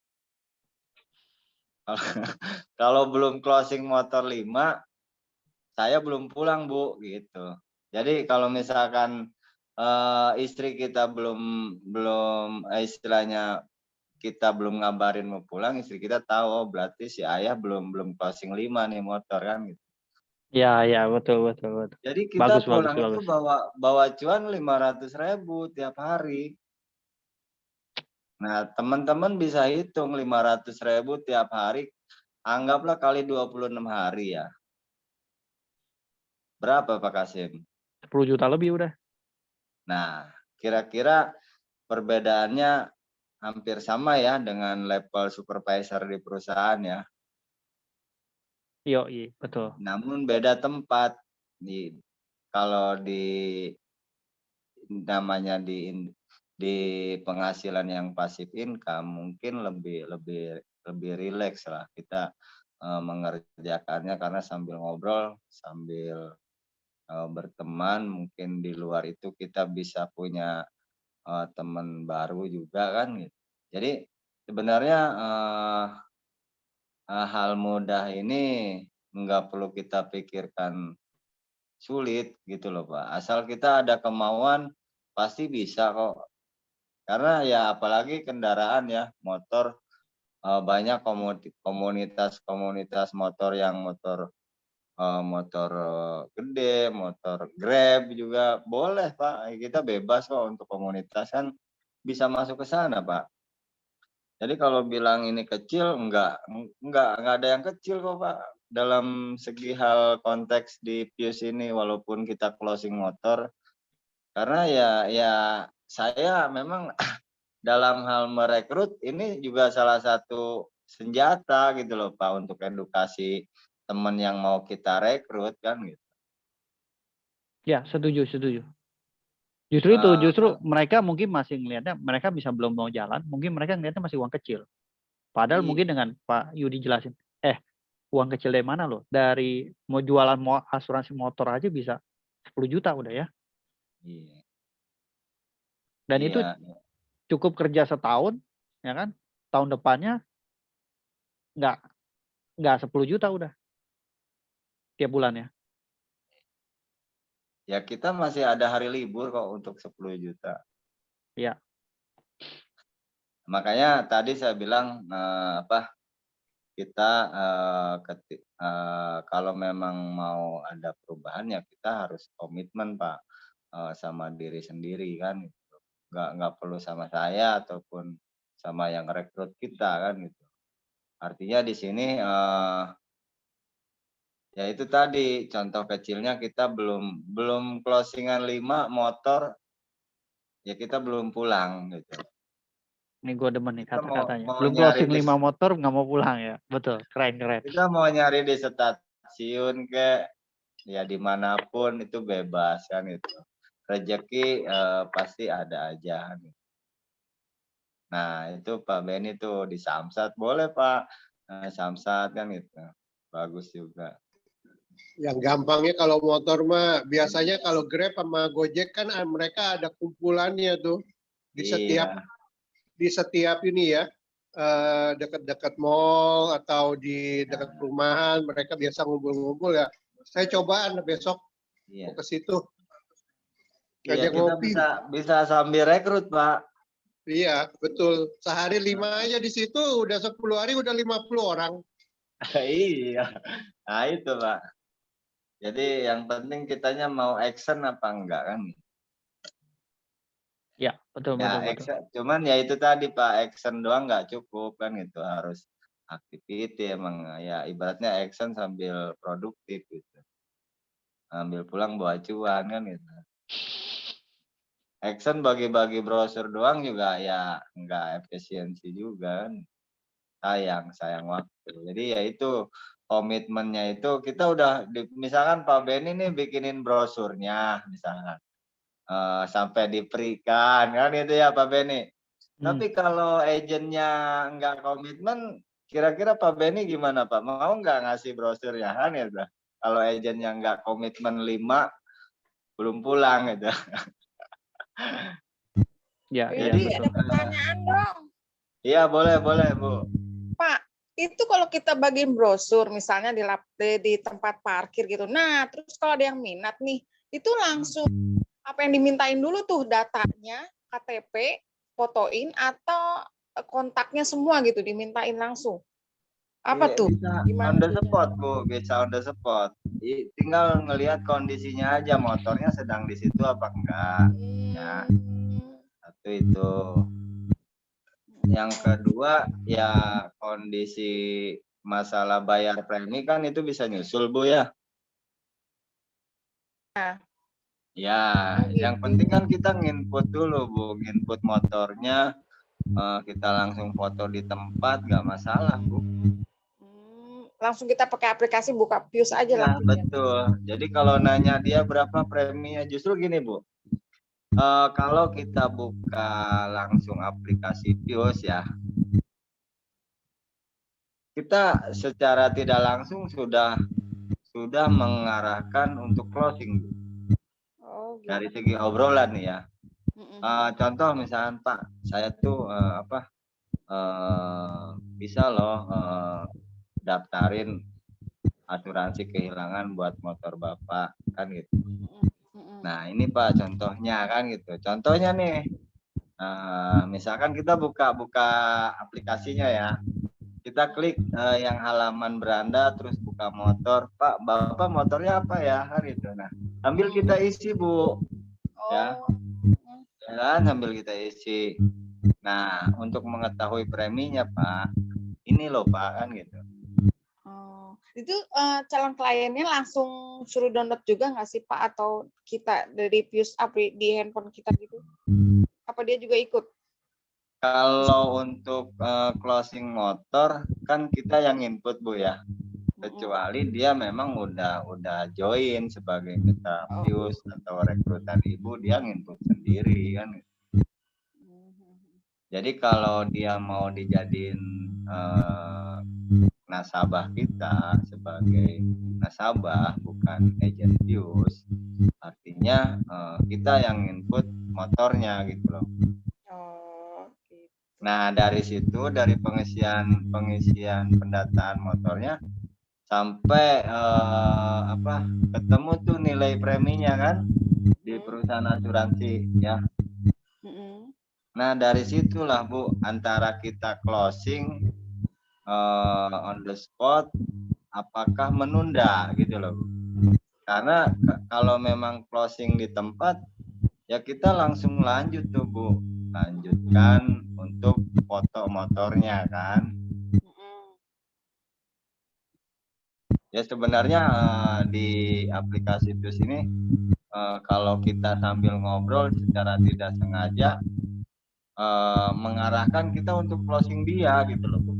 Kalau belum closing motor 5, saya belum pulang Bu gitu. Jadi kalau misalkan istri kita belum istilahnya kita belum ngabarin mau pulang, istri kita tahu oh berarti si ayah belum closing 5 nih motor kan gitu. Ya, betul. Jadi kita Bagus. pulang itu bawa cuan 500.000 tiap hari. Nah, teman-teman bisa hitung 500.000 tiap hari, anggaplah kali 26 hari ya. Berapa Pak Kasim? 10 juta lebih udah. Nah, kira-kira perbedaannya hampir sama ya dengan level supervisor di perusahaan ya. Iya, betul. Namun beda tempat. Kalau namanya di penghasilan yang passive income mungkin lebih rileks lah kita mengerjakannya karena sambil ngobrol, sambil berteman, mungkin di luar itu kita bisa punya teman baru juga kan gitu. Jadi sebenarnya hal mudah ini nggak perlu kita pikirkan sulit gitu loh Pak. Asal kita ada kemauan pasti bisa kok. Karena ya apalagi kendaraan ya, motor banyak komunitas motor yang motor gede, motor Grab juga boleh Pak. Kita bebas kok untuk komunitas kan bisa masuk ke sana Pak. Jadi kalau bilang ini kecil enggak ada yang kecil kok Pak. Dalam segi hal konteks di Pius ini walaupun kita closing motor karena ya saya memang dalam hal merekrut ini juga salah satu senjata gitu loh Pak untuk edukasi teman yang mau kita rekrut kan gitu. Ya, setuju. Justru itu, mereka mungkin masih ngelihatnya, mereka bisa belum mau jalan, mungkin mereka ngelihatnya masih uang kecil. Padahal mungkin dengan Pak Yudi jelasin, uang kecil dari mana loh? Dari mau jualan asuransi motor aja bisa 10 juta udah ya. Iya. Dan itu cukup kerja setahun, ya kan? Tahun depannya nggak 10 juta udah tiap bulannya. Ya kita masih ada hari libur kok untuk 10 juta. Ya. Makanya tadi saya bilang kita kalau memang mau ada perubahan ya kita harus komitmen Pak sama diri sendiri kan. Nggak perlu sama saya ataupun sama yang rekrut kita kan gitu. Artinya di sini ya itu tadi contoh kecilnya kita belum closingan 5 motor ya kita belum pulang gitu. Ini gue demen nih Kita kata-katanya. mau Belum nyari closing 5 motor nggak mau pulang ya. Betul, keren. Kita mau nyari di stasiun ya dimanapun itu bebas kan itu. Rezeki pasti ada aja. Nah itu Pak Benny tuh di Samsat boleh Pak. Samsat kan itu bagus juga. Yang gampangnya kalau motor mah biasanya kalau Grab sama Gojek kan mereka ada kumpulannya tuh di setiap ini ya dekat-dekat mall atau di dekat perumahan mereka biasa ngumpul-ngumpul ya. Saya cobaan besok mau ke situ. Iya, kita bisa sambil rekrut Pak. Iya betul. Sehari 5 aja di situ udah 10 hari udah 50 orang. Iya. Nah itu Pak. Jadi yang penting kitanya mau action apa enggak kan? Ya betul. Action. Cuman ya itu tadi Pak, action doang nggak cukup kan itu harus activity emang ya ibaratnya action sambil produktif gitu. Ambil pulang bawa cuan kan gitu. Action bagi-bagi brosur doang juga ya nggak efisiensi juga kan. Sayang waktu. Jadi ya itu komitmennya itu kita udah misalkan Pak Benny nih bikinin brosurnya misalkan sampai diberikan kan itu ya Pak Benny. Tapi kalau agennya nggak komitmen, kira-kira Pak Benny gimana Pak? Mau nggak ngasih brosurnya kan ya? Kalau agennya nggak komitmen 5 belum pulang gitu. Ya. Jadi ada pertanyaan dong. Iya boleh Bu. Pak, itu kalau kita bagiin brosur misalnya di tempat parkir gitu. Nah, terus kalau ada yang minat nih, itu langsung apa yang dimintain dulu tuh datanya, KTP, fotoin atau kontaknya semua gitu dimintain langsung. Apa tuh? On the spot Bu, bisa on the spot. Tinggal ngelihat kondisinya aja motornya sedang di situ apa enggak. Ya. Satu itu. Yang kedua ya kondisi masalah bayar premi kan itu bisa nyusul Bu ya. Ya, yang penting kan kita nginput dulu Bu, nginput motornya kita langsung foto di tempat nggak masalah Bu. Langsung kita pakai aplikasi buka Pius aja lah. Betul. Jadi kalau nanya dia berapa preminya justru gini Bu. Kalau kita buka langsung aplikasi Pius ya, kita secara tidak langsung sudah mengarahkan untuk closing. Dari segi obrolan nih ya. Contoh misalnya Pak, saya tuh bisa loh daftarin asuransi kehilangan buat motor Bapak kan gitu. Nah ini Pak contohnya kan gitu. Contohnya nih, misalkan kita buka aplikasinya ya. kita klik yang halaman beranda, terus buka motor. Pak, Bapak motornya apa ya? Gitu. Nah, sambil kita isi, Bu. Ya. Ya kan, sambil kita isi. Nah, untuk mengetahui preminya, Pak, ini loh, Pak, kan gitu. Oh, itu calon kliennya langsung suruh download juga nggak sih Pak, atau kita dari Fuse Up di handphone kita gitu? Apa dia juga ikut? Kalau untuk closing motor kan kita yang input, Bu, ya. Kecuali dia memang udah join sebagai mitra Fuse atau rekrutan Ibu, dia nginput sendiri kan. Jadi kalau dia mau dijadiin nasabah kita sebagai nasabah, bukan agent Fuse, artinya kita yang input motornya gitu loh. Nah, dari situ, dari pengisian pendataan motornya sampai ketemu tuh nilai preminya kan di perusahaan asuransi ya. Nah, dari situlah, Bu, antara kita closing on the spot apakah menunda gitu loh. Karena kalau memang closing di tempat ya kita langsung lanjut tuh, Bu. Lanjutkan untuk foto motornya kan. Ya sebenarnya di aplikasi Fuse ini kalau kita sambil ngobrol secara tidak sengaja mengarahkan kita untuk closing dia gitu loh, Bu.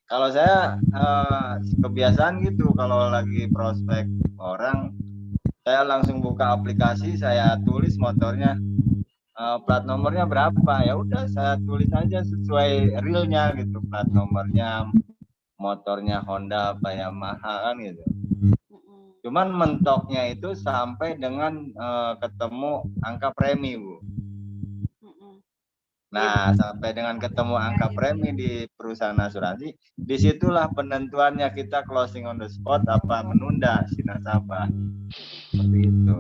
Kalau saya kebiasaan gitu, kalau lagi prospek orang, saya langsung buka aplikasi, saya tulis motornya, plat nomornya berapa, ya udah saya tulis aja sesuai realnya gitu, plat nomornya, motornya Honda apa Yamaha kan gitu. Cuman mentoknya itu sampai dengan ketemu angka premi, Bu. Nah, sampai dengan ketemu angka premi di perusahaan asuransi, disitulah penentuannya kita closing on the spot apa menunda si nasabah. Seperti itu.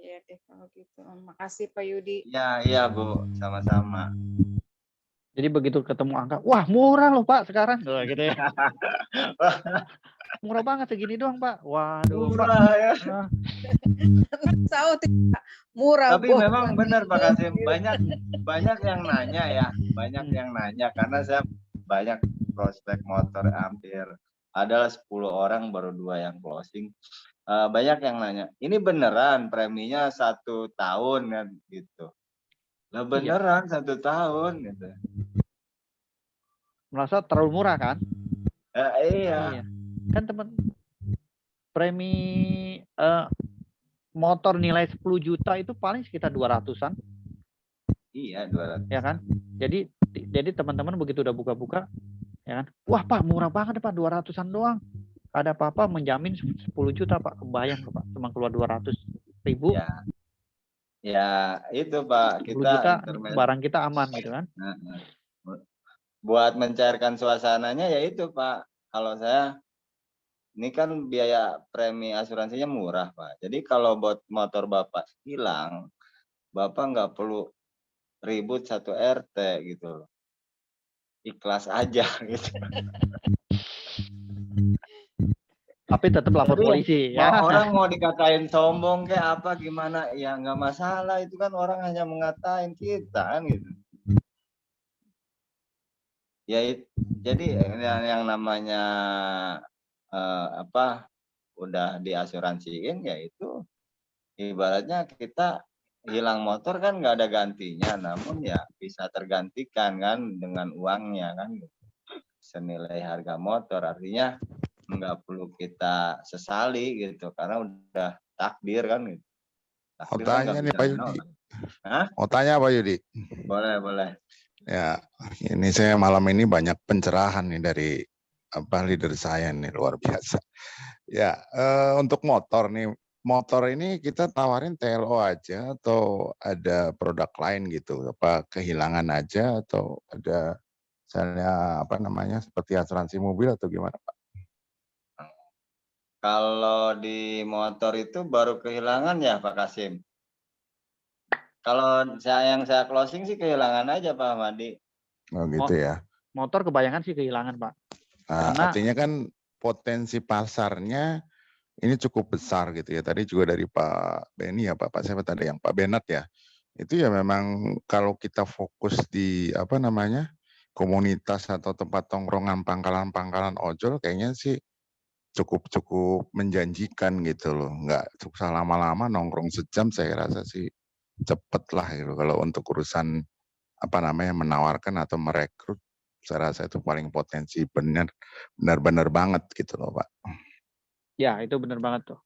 Iya deh kalau gitu. Makasih Pak Yudi. Ya, iya Bu, sama-sama. Jadi begitu ketemu angka, wah murah loh Pak sekarang, gitu ya. Murah banget segini doang Pak. Waduh murah, Pak. Ya. Murah. Tapi memang benar Pak Kasim, banyak yang nanya ya, banyak yang nanya karena saya banyak prospek motor, hampir adalah 10 orang baru 2 yang closing. Banyak yang nanya, ini beneran preminya 1 tahun kan gitu. Lah beneran 1 tahun gitu. Merasa terlalu murah kan? Iya. Kan teman premi motor nilai 10 juta itu paling sekitar 200-an. Iya, 200. Ya kan? Jadi teman-teman begitu udah buka-buka, ya kan? Wah Pak, murah banget Pak, 200-an doang. Ada apa-apa menjamin 10 juta Pak, kebayang Pak, cuma keluar 200.000. Ya, itu Pak, 10 juta barang kita aman gitu kan. Buat mencairkan suasananya ya itu Pak, kalau saya ini kan biaya premi asuransinya murah Pak. Jadi kalau buat motor Bapak hilang, Bapak nggak perlu ribut 1 RT gitu. Ikhlas aja gitu. Tapi tetap lapor polisi ya. Orang mau dikatain sombong kayak apa gimana ya nggak masalah, itu kan orang hanya mengatain kita kan gitu. Ya jadi yang namanya udah diasuransiin ya itu ibaratnya kita hilang motor kan nggak ada gantinya, namun ya bisa tergantikan kan dengan uangnya kan senilai harga motor, artinya nggak perlu kita sesali gitu karena udah takdir kan gitu. Mau tanya nih Pak Yudi. Mau tanya Pak Yudi. Boleh. Ya, ini saya malam ini banyak pencerahan nih dari leader saya nih, luar biasa. Ya, untuk motor nih, motor ini kita tawarin TLO aja atau ada produk lain gitu? Apa kehilangan aja atau ada misalnya seperti asuransi mobil atau gimana Pak? Kalau di motor itu baru kehilangan ya Pak Kasim. Kalau yang saya closing sih kehilangan aja Pak Madi. Oh gitu ya. Motor kebanyakan sih kehilangan, Pak. Nah, Karena artinya kan potensi pasarnya ini cukup besar gitu ya. Tadi juga dari Pak Beni ya, Pak siapa tadi yang Pak Benat ya. Itu ya memang kalau kita fokus di apa namanya komunitas atau tempat tongkrongan pangkalan-pangkalan ojol kayaknya sih cukup menjanjikan gitu loh. Nggak usah lama-lama nongkrong sejam saya rasa sih cepet lah gitu. Kalau untuk urusan apa namanya menawarkan atau merekrut saya rasa itu paling potensi benar-benar banget gitu loh Pak. ya itu benar banget tuh.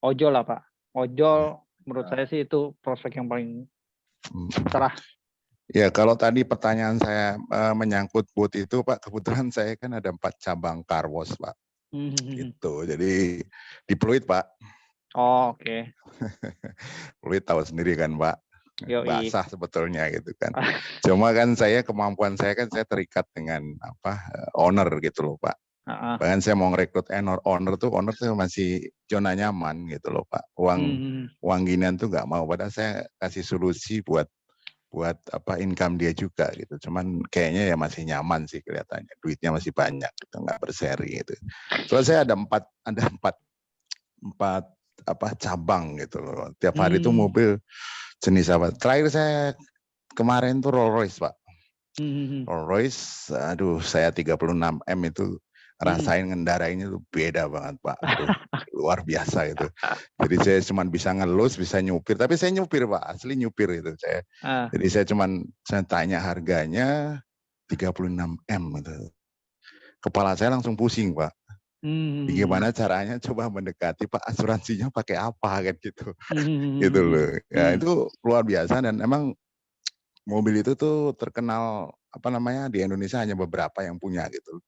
Ojol lah, Pak. Ojol menurut saya sih itu prospek yang paling cerah. Ya kalau tadi pertanyaan saya menyangkut booth itu Pak, kebetulan saya kan ada 4 cabang car wash Pak. Gitu, jadi di Pluit Pak. Oh oke. Pluit tahu sendiri kan Pak. Yoi. Basah sebetulnya gitu kan. Cuma kan kemampuan saya kan saya terikat dengan owner gitu loh Pak. Bahkan saya mau ngerekrut owner tuh masih zona nyaman gitu loh Pak. Uang ginian tuh nggak mau. Padahal saya kasih solusi buat income dia juga gitu. Cuman kayaknya ya masih nyaman sih kelihatannya. Duitnya masih banyak gitu, nggak berseri gitu. Soalnya saya ada empat cabang gitu loh. Tiap hari itu mobil jenis apa. Terakhir saya kemarin tuh Rolls Royce Pak. Rolls Royce, aduh saya 36M itu rasain ngendarainnya tuh beda banget Pak. Aduh, luar biasa itu. Jadi saya cuma bisa ngelus, bisa nyupir. Tapi saya nyupir Pak, asli nyupir itu saya. Jadi saya tanya harganya 36M gitu. Kepala saya langsung pusing Pak. Gimana caranya coba mendekati Pak asuransinya pakai apa kan gitu. Gitu loh. Ya itu luar biasa dan emang mobil itu tuh terkenal di Indonesia hanya beberapa yang punya gitu.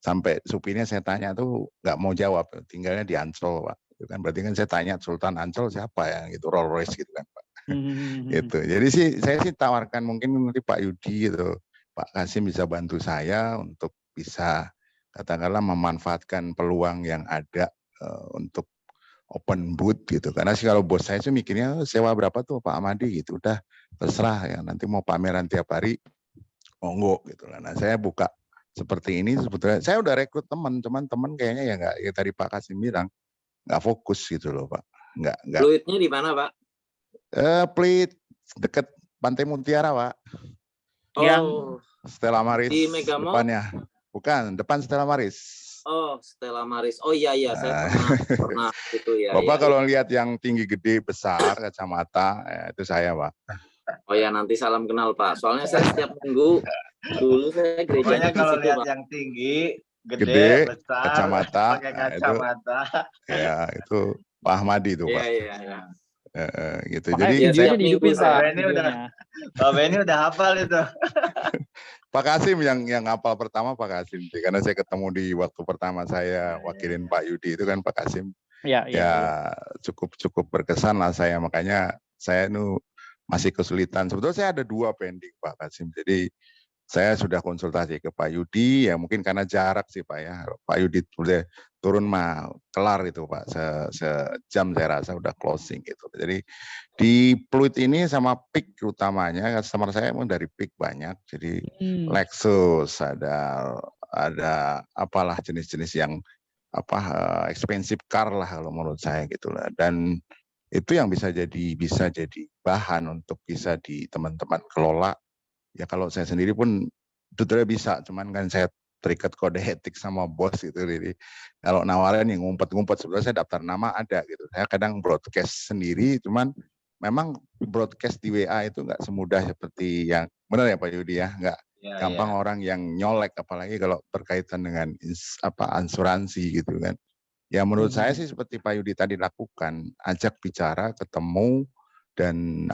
Sampai supirnya saya tanya tuh nggak mau jawab, tinggalnya di Ancol Pak. Itu kan berarti kan saya tanya Sultan Ancol siapa ya gitu, Rolls Royce gitu kan Pak. Gitu. Jadi saya tawarkan mungkin nanti Pak Yudi gitu, Pak Kasim bisa bantu saya untuk bisa katakanlah memanfaatkan peluang yang ada untuk open booth gitu. Karena sih kalau bos saya sih mikirnya sewa berapa tuh Pak Amadi gitu, udah terserah ya nanti mau pameran tiap hari monggo gitu lah. Nah saya buka seperti ini sebetulnya saya udah rekrut cuman teman kayaknya ya nggak ya tadi Pak Kasim bilang nggak fokus gitu loh Pak. Nggak. Fluidnya di mana Pak? Pluit deket Pantai Mutiara Pak. Yang Stella Maris di Mega Mall? depannya. Bukan, depan Stella Maris. Oh, Stella Maris. Oh iya saya pernah itu ya. Bapak ya, kalau lihat yang tinggi gede besar kacamata itu saya Pak. Oh ya nanti salam kenal Pak. Soalnya saya setiap minggu dulu saya gereja. Pokoknya kalau lihat Pak yang tinggi, gede, besar, kacamata, pakai kacamata. Ya itu Pak Ahmadi itu Pak. Iya. Gitu. Makanya Jadi videonya dihidupin Pak. Pak Beni udah hafal itu. Pak Kasim yang hafal pertama Pak Kasim, karena saya ketemu di waktu pertama saya wakilin Pak Yudi itu kan Pak Kasim. Ya cukup berkesan lah saya, makanya saya masih kesulitan. Sebetulnya saya ada 2 pending Pak Kasim. Jadi saya sudah konsultasi ke Pak Yudi, ya mungkin karena jarak sih Pak ya. Pak Yudi udah turun mah kelar itu Pak, sejam saya rasa udah closing gitu. Jadi di Pluit ini sama Peak utamanya, customer saya emang dari Peak banyak. Jadi Lexus, ada apalah jenis-jenis yang expensive car lah kalau menurut saya gitu lah. Dan itu yang bisa jadi bahan untuk bisa di teman-teman kelola. Ya kalau saya sendiri pun sebetulnya bisa, cuman kan saya terikat kode etik sama bos gitu. Jadi kalau nawarin yang ngumpet-ngumpet sebetulnya saya daftar nama ada gitu. Saya kadang broadcast sendiri, cuman memang broadcast di WA itu nggak semudah seperti yang benar ya Pak Yudi ya, nggak gampang orang yang nyolek, apalagi kalau berkaitan dengan asuransi gitu kan. Ya menurut saya sih seperti Pak Yudi tadi lakukan, ajak bicara, ketemu, dan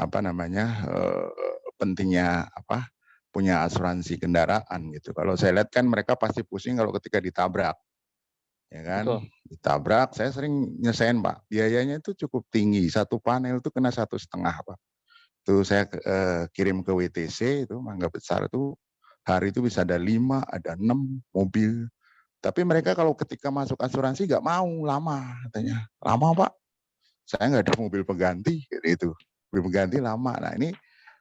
pentingnya punya asuransi kendaraan gitu. Kalau saya lihat kan mereka pasti pusing kalau ketika ditabrak, ya kan? Betul. Ditabrak, saya sering nyesain Pak, biayanya itu cukup tinggi. Satu panel itu kena 1,5 Pak. Itu saya kirim ke WTC itu Mangga Besar itu hari itu bisa ada 5, ada 6 mobil. Tapi mereka kalau ketika masuk asuransi nggak mau, lama katanya. Lama Pak, saya nggak ada mobil pengganti gitu. Mobil pengganti lama. Nah ini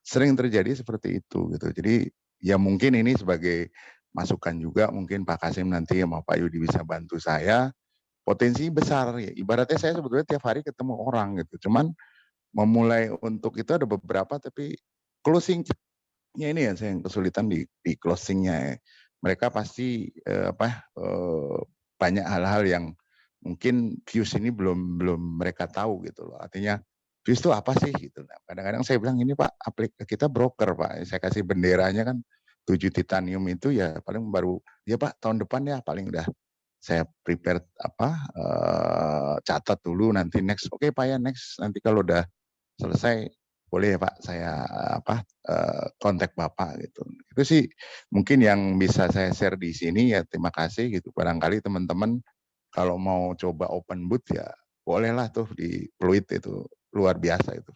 sering terjadi seperti itu gitu. Jadi ya mungkin ini sebagai masukan juga, mungkin Pak Kasim nanti sama Pak Yudi bisa bantu saya. Potensi besar ya. Ibaratnya saya sebetulnya tiap hari ketemu orang gitu. Cuman memulai untuk itu ada beberapa, tapi closingnya ini ya saya yang kesulitan di closingnya ya. Mereka pasti banyak hal-hal yang mungkin views ini belum mereka tahu gitu loh. Artinya views itu apa sih gitu. Nah, kadang-kadang saya bilang ini Pak, kita broker Pak. Saya kasih benderanya kan 7 titanium itu ya paling baru ya Pak tahun depan ya paling udah saya prepare catat dulu nanti next. Oke Pak ya next, nanti kalau udah selesai boleh ya Pak saya kontak Bapak gitu. Itu sih mungkin yang bisa saya share di sini ya, terima kasih gitu. Barangkali teman-teman kalau mau coba open booth ya bolehlah tuh di Pluit, itu luar biasa itu.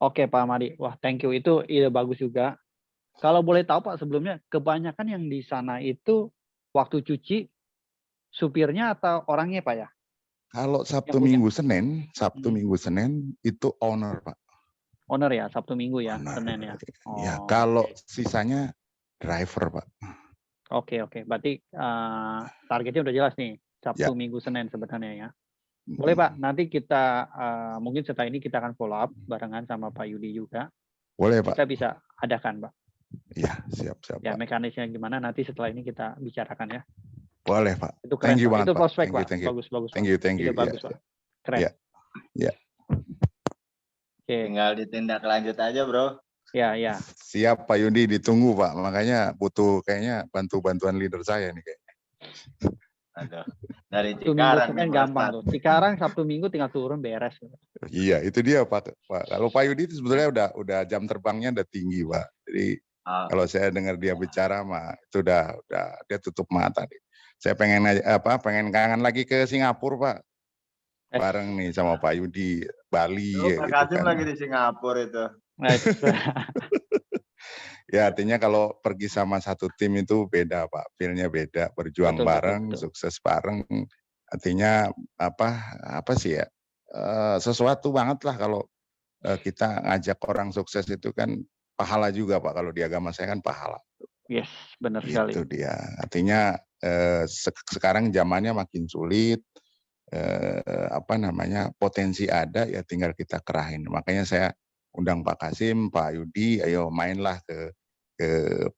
Oke Pak Ahmadi, wah thank you, itu ide bagus juga. Kalau boleh tahu Pak sebelumnya, kebanyakan yang di sana itu waktu cuci supirnya atau orangnya Pak ya? Kalau Sabtu punya. Minggu Senin itu owner Pak. Owner ya, Sabtu Minggu ya, Owner. Senin ya. Ya kalau sisanya driver Pak. Oke, berarti targetnya udah jelas nih, Sabtu Ya. Minggu Senin sebenarnya ya. Boleh Pak, nanti kita mungkin setelah ini kita akan follow up barengan sama Pak Yudi juga. Boleh Pak. Kita bisa adakan Pak. Iya, siap Ya Pak. mekanisnya gimana nanti setelah ini kita bicarakan ya. Boleh Pak. Itu keren Thank you Pak. banget Itu Pak. prospek Pak. Thank you. Bagus. Thank you. Ide bagus Pak. Keren. Ya. Oke. Tinggal ditindak lanjut aja bro. Ya. Siap Pak Yudi, ditunggu Pak. Makanya butuh kayaknya bantuan leader saya nih kayaknya. Aduh, dari Sabtu Minggu Cikarang Senin nih, gampang Ustaz. tuh. Cikarang Sabtu Minggu tinggal turun beres. Iya, itu dia Pak. Kalau Pak Yudi itu sebetulnya udah jam terbangnya udah tinggi Pak. Jadi kalau saya dengar dia bicara mah itu udah dia tutup mata nih. Saya pengen kangen lagi ke Singapura Pak. Bareng nih sama Pak Yudi, Bali Tuh, ya Pak gitu Kasim kan. lagi di Singapura itu. Ya artinya kalau pergi sama satu tim itu beda Pak, feel-nya beda, berjuang bareng, sukses bareng. Artinya apa sih ya, sesuatu banget lah kalau kita ngajak orang sukses itu kan pahala juga Pak, kalau di agama saya kan pahala. Yes, benar sekali. Itu dia, artinya sekarang zamannya makin sulit, potensi ada ya tinggal kita kerahin. Makanya saya undang Pak Kasim, Pak Yudi, ayo mainlah ke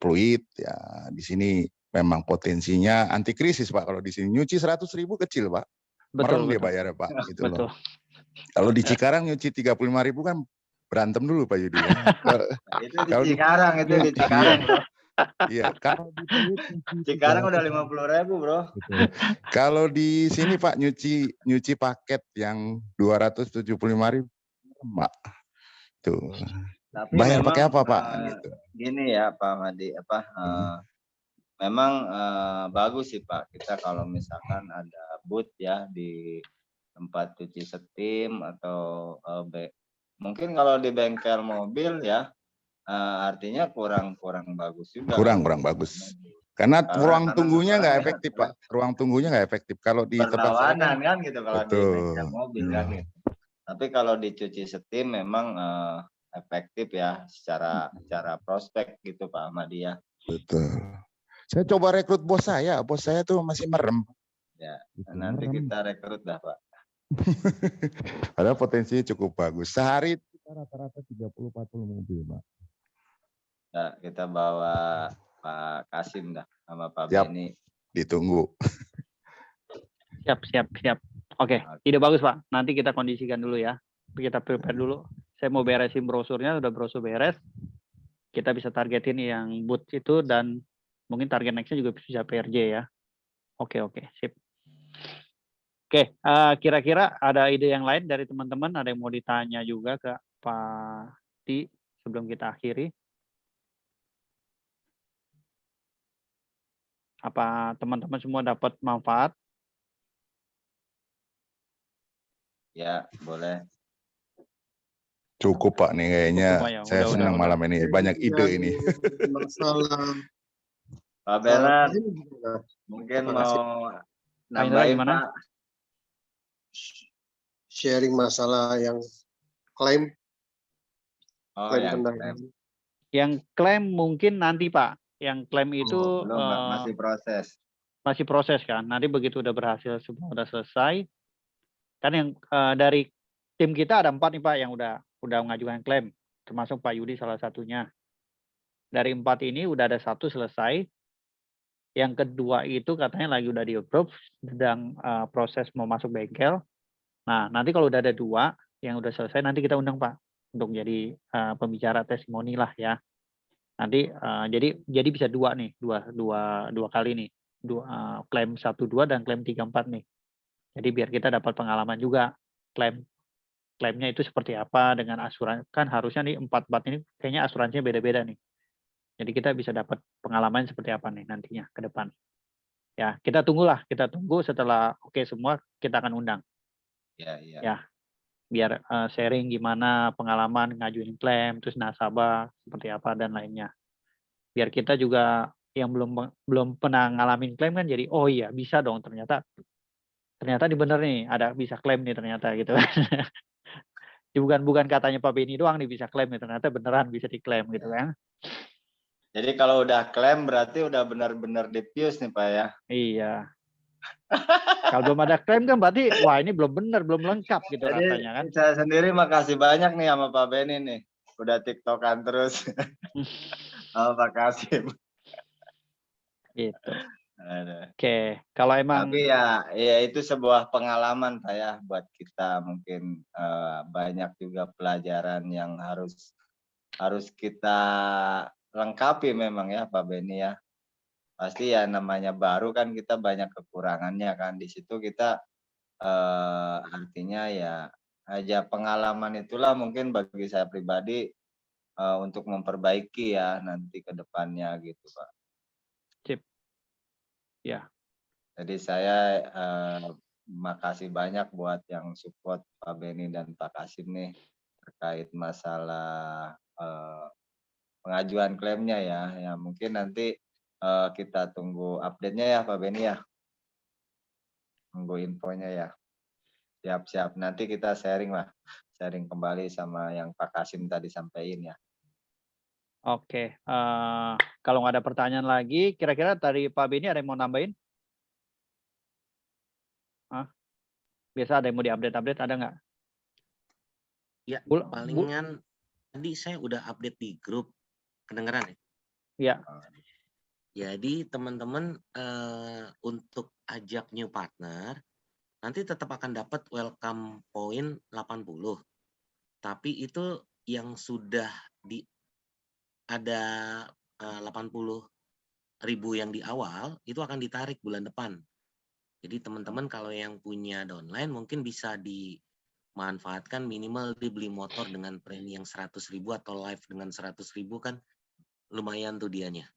Pluit ya. Di sini memang potensinya anti krisis Pak. Kalau di sini nyuci 100.000 kecil Pak. Merem dia bayarnya Pak. Gitu loh. Kalau di Cikarang nyuci 35.000 kan berantem dulu Pak Yudi. Ya. Itu di Cikarang, di Cikarang bro. Iya, kalau di Cikarang udah 50.000 bro. Kalau di sini Pak nyuci paket yang 275.000 Pak. Tuh. Tapi bayar memang, pakai apa Pak? Gitu. Gini ya Pak Madi, memang bagus sih Pak kita kalau misalkan ada booth ya di tempat cuci setim atau mungkin kalau di bengkel mobil ya artinya kurang bagus juga. Kurang bagus. Karena ruang tunggunya nggak efektif Pak. Ruang tunggunya nggak efektif. Kalau di tempat saya kan gitu kalau di bengkel mobil kan gitu. Tapi kalau dicuci setim memang efektif ya secara prospek gitu Pak Ahmadi ya. Betul. Saya coba rekrut bos saya tuh masih merem. Ya, nanti kita rekrut dah Pak. Padahal potensinya cukup bagus. Sehari rata-rata 30-40 mobil Pak. Ya, kita bawa Pak Kasim dah sama Pak Siap. Beni. Ditunggu. Siap. Oke, ide bagus Pak. Nanti kita kondisikan dulu ya. Kita prepare dulu. Saya mau beresin brosurnya, udah brosur beres. Kita bisa targetin yang booth itu dan mungkin target next-nya juga bisa PRJ ya. Oke, sip. Oke, kira-kira ada ide yang lain dari teman-teman? Ada yang mau ditanya juga ke Pak Ti sebelum kita akhiri? Apa teman-teman semua dapat manfaat? Ya, boleh. Cukup Pak nih kayaknya. Ya. Saya senang malam ini. Banyak ide ini. Masalah. Pak Bernard, mungkin mau nambahin Pak. Sharing masalah yang klaim. Oh, klaim yang kendaraan. Yang klaim mungkin nanti Pak. Yang klaim itu Belum, Pak. Masih proses. masih proses kan. Nanti begitu udah berhasil semua udah selesai, kan yang dari tim kita ada 4 nih Pak yang udah mengajukan klaim, termasuk Pak Yudi salah satunya. Dari 4 ini udah ada 1 selesai. Yang kedua itu katanya lagi udah di-approve, sedang proses mau masuk bengkel. Nah, nanti kalau udah ada 2 yang udah selesai, nanti kita undang Pak untuk jadi pembicara testimoni lah ya. Nanti jadi bisa 2 nih, dua kali nih. Klaim 1, 2 dan klaim 3, 4 nih. Jadi biar kita dapat pengalaman juga klaimnya itu seperti apa dengan asuransi. Kan harusnya nih 4 ini kayaknya asuransinya beda-beda nih. Jadi kita bisa dapat pengalaman seperti apa nih nantinya ke depan. Ya, kita tunggu setelah oke semua kita akan undang. Ya, biar sharing gimana pengalaman ngajuin klaim, terus nasabah seperti apa dan lainnya. Biar kita juga yang belum pernah ngalamin klaim kan jadi oh iya bisa dong ternyata bener nih ada bisa klaim nih ternyata gitu. bukan katanya Pak Beni doang nih bisa klaim nih, ternyata beneran bisa diklaim gitu kan. Jadi kalau udah klaim berarti udah benar-benar diffuse nih Pak ya. Iya. Kalau belum ada klaim kan berarti wah ini belum benar, belum lengkap gitu Jadi rasanya kan. saya sendiri makasih banyak nih sama Pak Beni nih. Udah TikTokan terus. Sama Pak Kasim. Gitu. Oke, kalau emang tapi ya itu sebuah pengalaman Pak ya buat kita, mungkin banyak juga pelajaran yang harus kita lengkapi memang ya Pak Beni ya. Pasti ya namanya baru kan kita banyak kekurangannya kan, di situ kita artinya ya aja pengalaman itulah mungkin bagi saya pribadi untuk memperbaiki ya nanti ke depannya gitu Pak. Sip. Ya. Jadi saya makasih banyak buat yang support Pak Beni dan Pak Kasim nih terkait masalah pengajuan klaimnya ya. Ya mungkin nanti kita tunggu update-nya ya Pak Beni ya. Tunggu infonya ya. Siap-siap. Nanti kita sharing lah. Sharing kembali sama yang Pak Kasim tadi sampaikan ya. Oke. Kalau nggak ada pertanyaan lagi, kira-kira dari Pak Beni ada yang mau nambahin? Biasa ada yang mau diupdate-update, ada nggak? Ya, palingan tadi saya udah update di grup, kedengeran ya? Ya. Jadi teman-teman untuk ajak new partner, nanti tetap akan dapat welcome point 80. Tapi itu yang sudah ada 80.000 yang di awal, itu akan ditarik bulan depan. Jadi teman-teman kalau yang punya downline mungkin bisa dimanfaatkan, minimal dibeli motor dengan premi yang 100.000 atau live dengan 100.000 kan lumayan tuh dianya.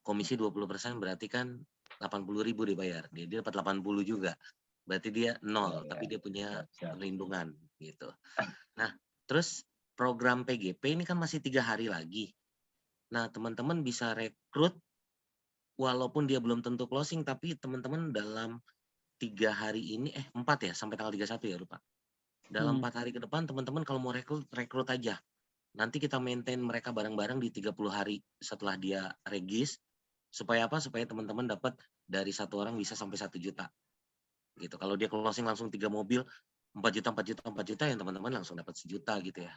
Komisi 20% berarti kan 80.000 dibayar. Dia dapat 80 juga. Berarti dia 0, tapi dia punya perlindungan gitu. Nah, terus program PGP ini kan masih 3 hari lagi. Nah, teman-teman bisa rekrut walaupun dia belum tentu closing, tapi teman-teman dalam 3 hari ini, 4 ya, sampai tanggal 31 ya lupa. Dalam 4 hari ke depan, teman-teman kalau mau rekrut aja. Nanti kita maintain mereka bareng-bareng di 30 hari setelah dia regis. Supaya apa? Supaya teman-teman dapat dari 1 orang bisa sampai 1 juta. Gitu. Kalau dia closing langsung 3 mobil, 4 juta, yang teman-teman langsung dapat 1 juta gitu ya.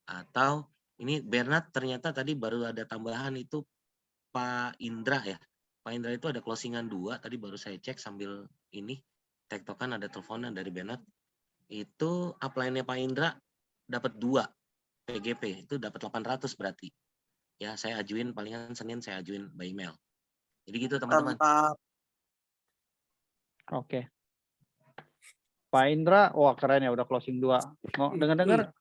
Atau, ini Bernard ternyata tadi baru ada tambahan itu Pak Indra ya. Pak Indra itu ada closingan 2, tadi baru saya cek sambil ini, tektokan ada teleponan dari Bernard. Itu upline-nya Pak Indra dapat 2 PGP, itu dapat 800 berarti. Ya, saya ajuin palingan Senin saya ajuin by email. Jadi gitu teman-teman. Oke. Pak Indra, wah keren ya udah closing 2. Oh, dengar-dengar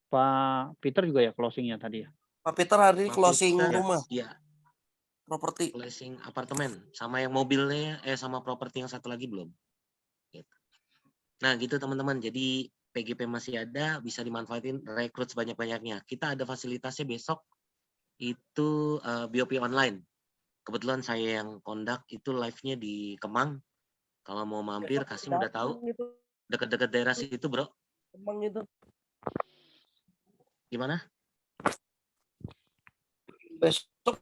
Pak Peter juga ya closingnya tadi ya? Pak Peter hari ini Pak closing Peter, rumah. Iya. Properti. Closing apartemen. Sama yang mobilnya, sama properti yang satu lagi belum. Gitu. Nah gitu teman-teman. Jadi PGP masih ada, bisa dimanfaatin, rekrut sebanyak-banyaknya. Kita ada fasilitasnya besok, itu BOP online. Kebetulan saya yang kondak itu live-nya di Kemang. Kalau mau mampir, Kasim udah tahu. Dekat-dekat daerah situ, bro. Kemang itu. Gimana? Besok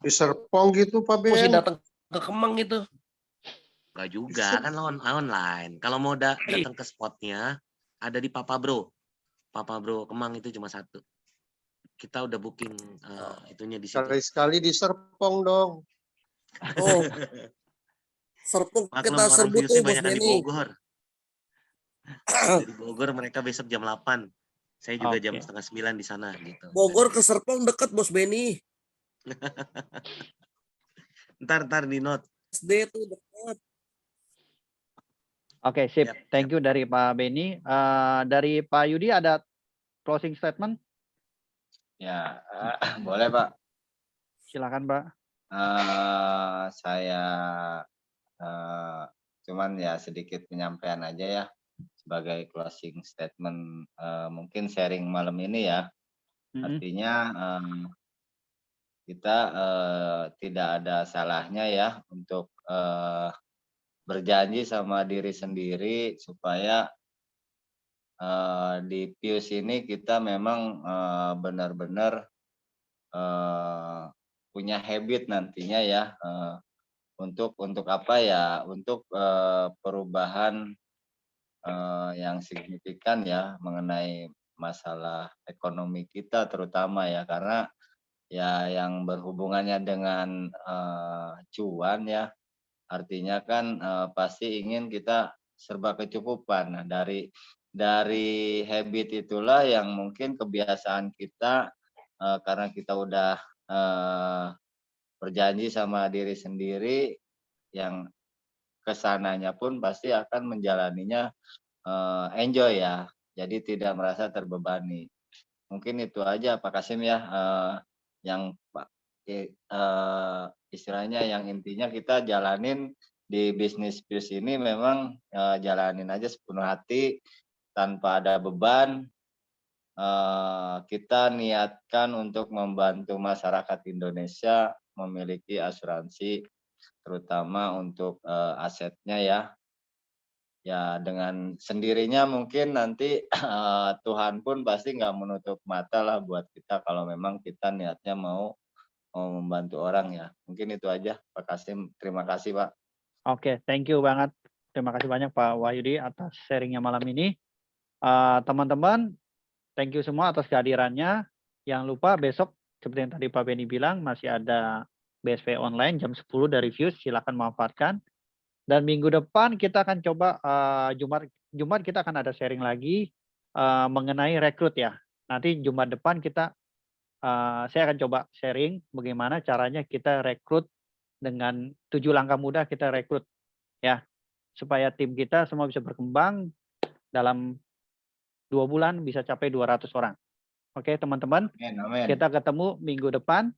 Di Serpong gitu Pak mesti Ben. datang ke Kemang itu. Enggak juga, kan online. Kalau mau datang ke spotnya, ada di Papa Bro. Papa Bro Kemang itu cuma satu. Kita udah booking itunya di situ. Sekali-sekali di Serpong dong. Oh, Serpong Maklum kita orang serbu Viusnya tuh Bos banyak di Benny. Bogor. Di Bogor mereka besok jam 8. Saya juga jam Oke. 8:30 di sana gitu. Bogor ke Serpong deket Bos Benny. Ntar di note. SD tuh deket. Oke, sip. Siap, Thank you dari Pak Beni. Dari Pak Yudi ada closing statement? Ya, boleh Pak. Silakan Pak. Saya cuman ya sedikit penyampaian aja ya sebagai closing statement, mungkin sharing malam ini ya. Artinya kita tidak ada salahnya ya untuk berjanji sama diri sendiri supaya di Pius ini kita memang benar-benar punya habit nantinya ya, untuk apa ya, untuk perubahan yang signifikan ya mengenai masalah ekonomi kita terutama ya, karena ya yang berhubungannya dengan cuan ya, artinya kan pasti ingin kita serba kecukupan. Nah, dari habit itulah yang mungkin kebiasaan kita, karena kita udah berjanji sama diri sendiri, yang kesananya pun pasti akan menjalaninya enjoy ya, jadi tidak merasa terbebani. Mungkin itu aja Pak Kasim ya, yang istilahnya yang intinya kita jalanin di bisnis Pius ini memang jalanin aja sepenuh hati tanpa ada beban. Kita niatkan untuk membantu masyarakat Indonesia memiliki asuransi, terutama untuk asetnya ya. Ya dengan sendirinya mungkin nanti Tuhan pun pasti nggak menutup mata lah buat kita kalau memang kita niatnya mau membantu orang ya. Mungkin itu aja Pak Kasim. Terima kasih Pak. Oke, thank you banget. Terima kasih banyak Pak Wahyudi atas sharingnya malam ini. Teman-teman, thank you semua atas kehadirannya. Jangan lupa besok seperti yang tadi Pak Beni bilang masih ada BSP online jam 10 dari Fuse. Silakan manfaatkan. Dan minggu depan kita akan coba Jumat kita akan ada sharing lagi mengenai rekrut ya. Nanti Jumat depan saya akan coba sharing bagaimana caranya kita rekrut dengan 7 langkah mudah kita rekrut ya, supaya tim kita semua bisa berkembang dalam 2 bulan bisa capai 200 orang. Oke teman-teman, kita ketemu minggu depan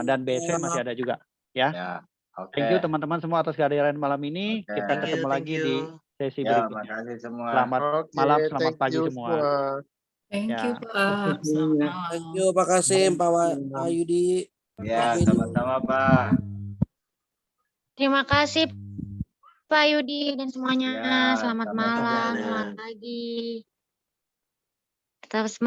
dan BSP masih ada juga ya. Thank you teman-teman semua atas kehadiran malam ini. Kita ketemu lagi di sesi berikutnya. Makasih semua. Selamat malam, selamat pagi semua. Thank you Pak. Thank you Pak Kasim, Pak Yudi. Ya, sama-sama Pak. Terima kasih Pak Yudi dan semuanya. Ya, Selamat sama-sama. malam, selamat pagi. Tetap semangat.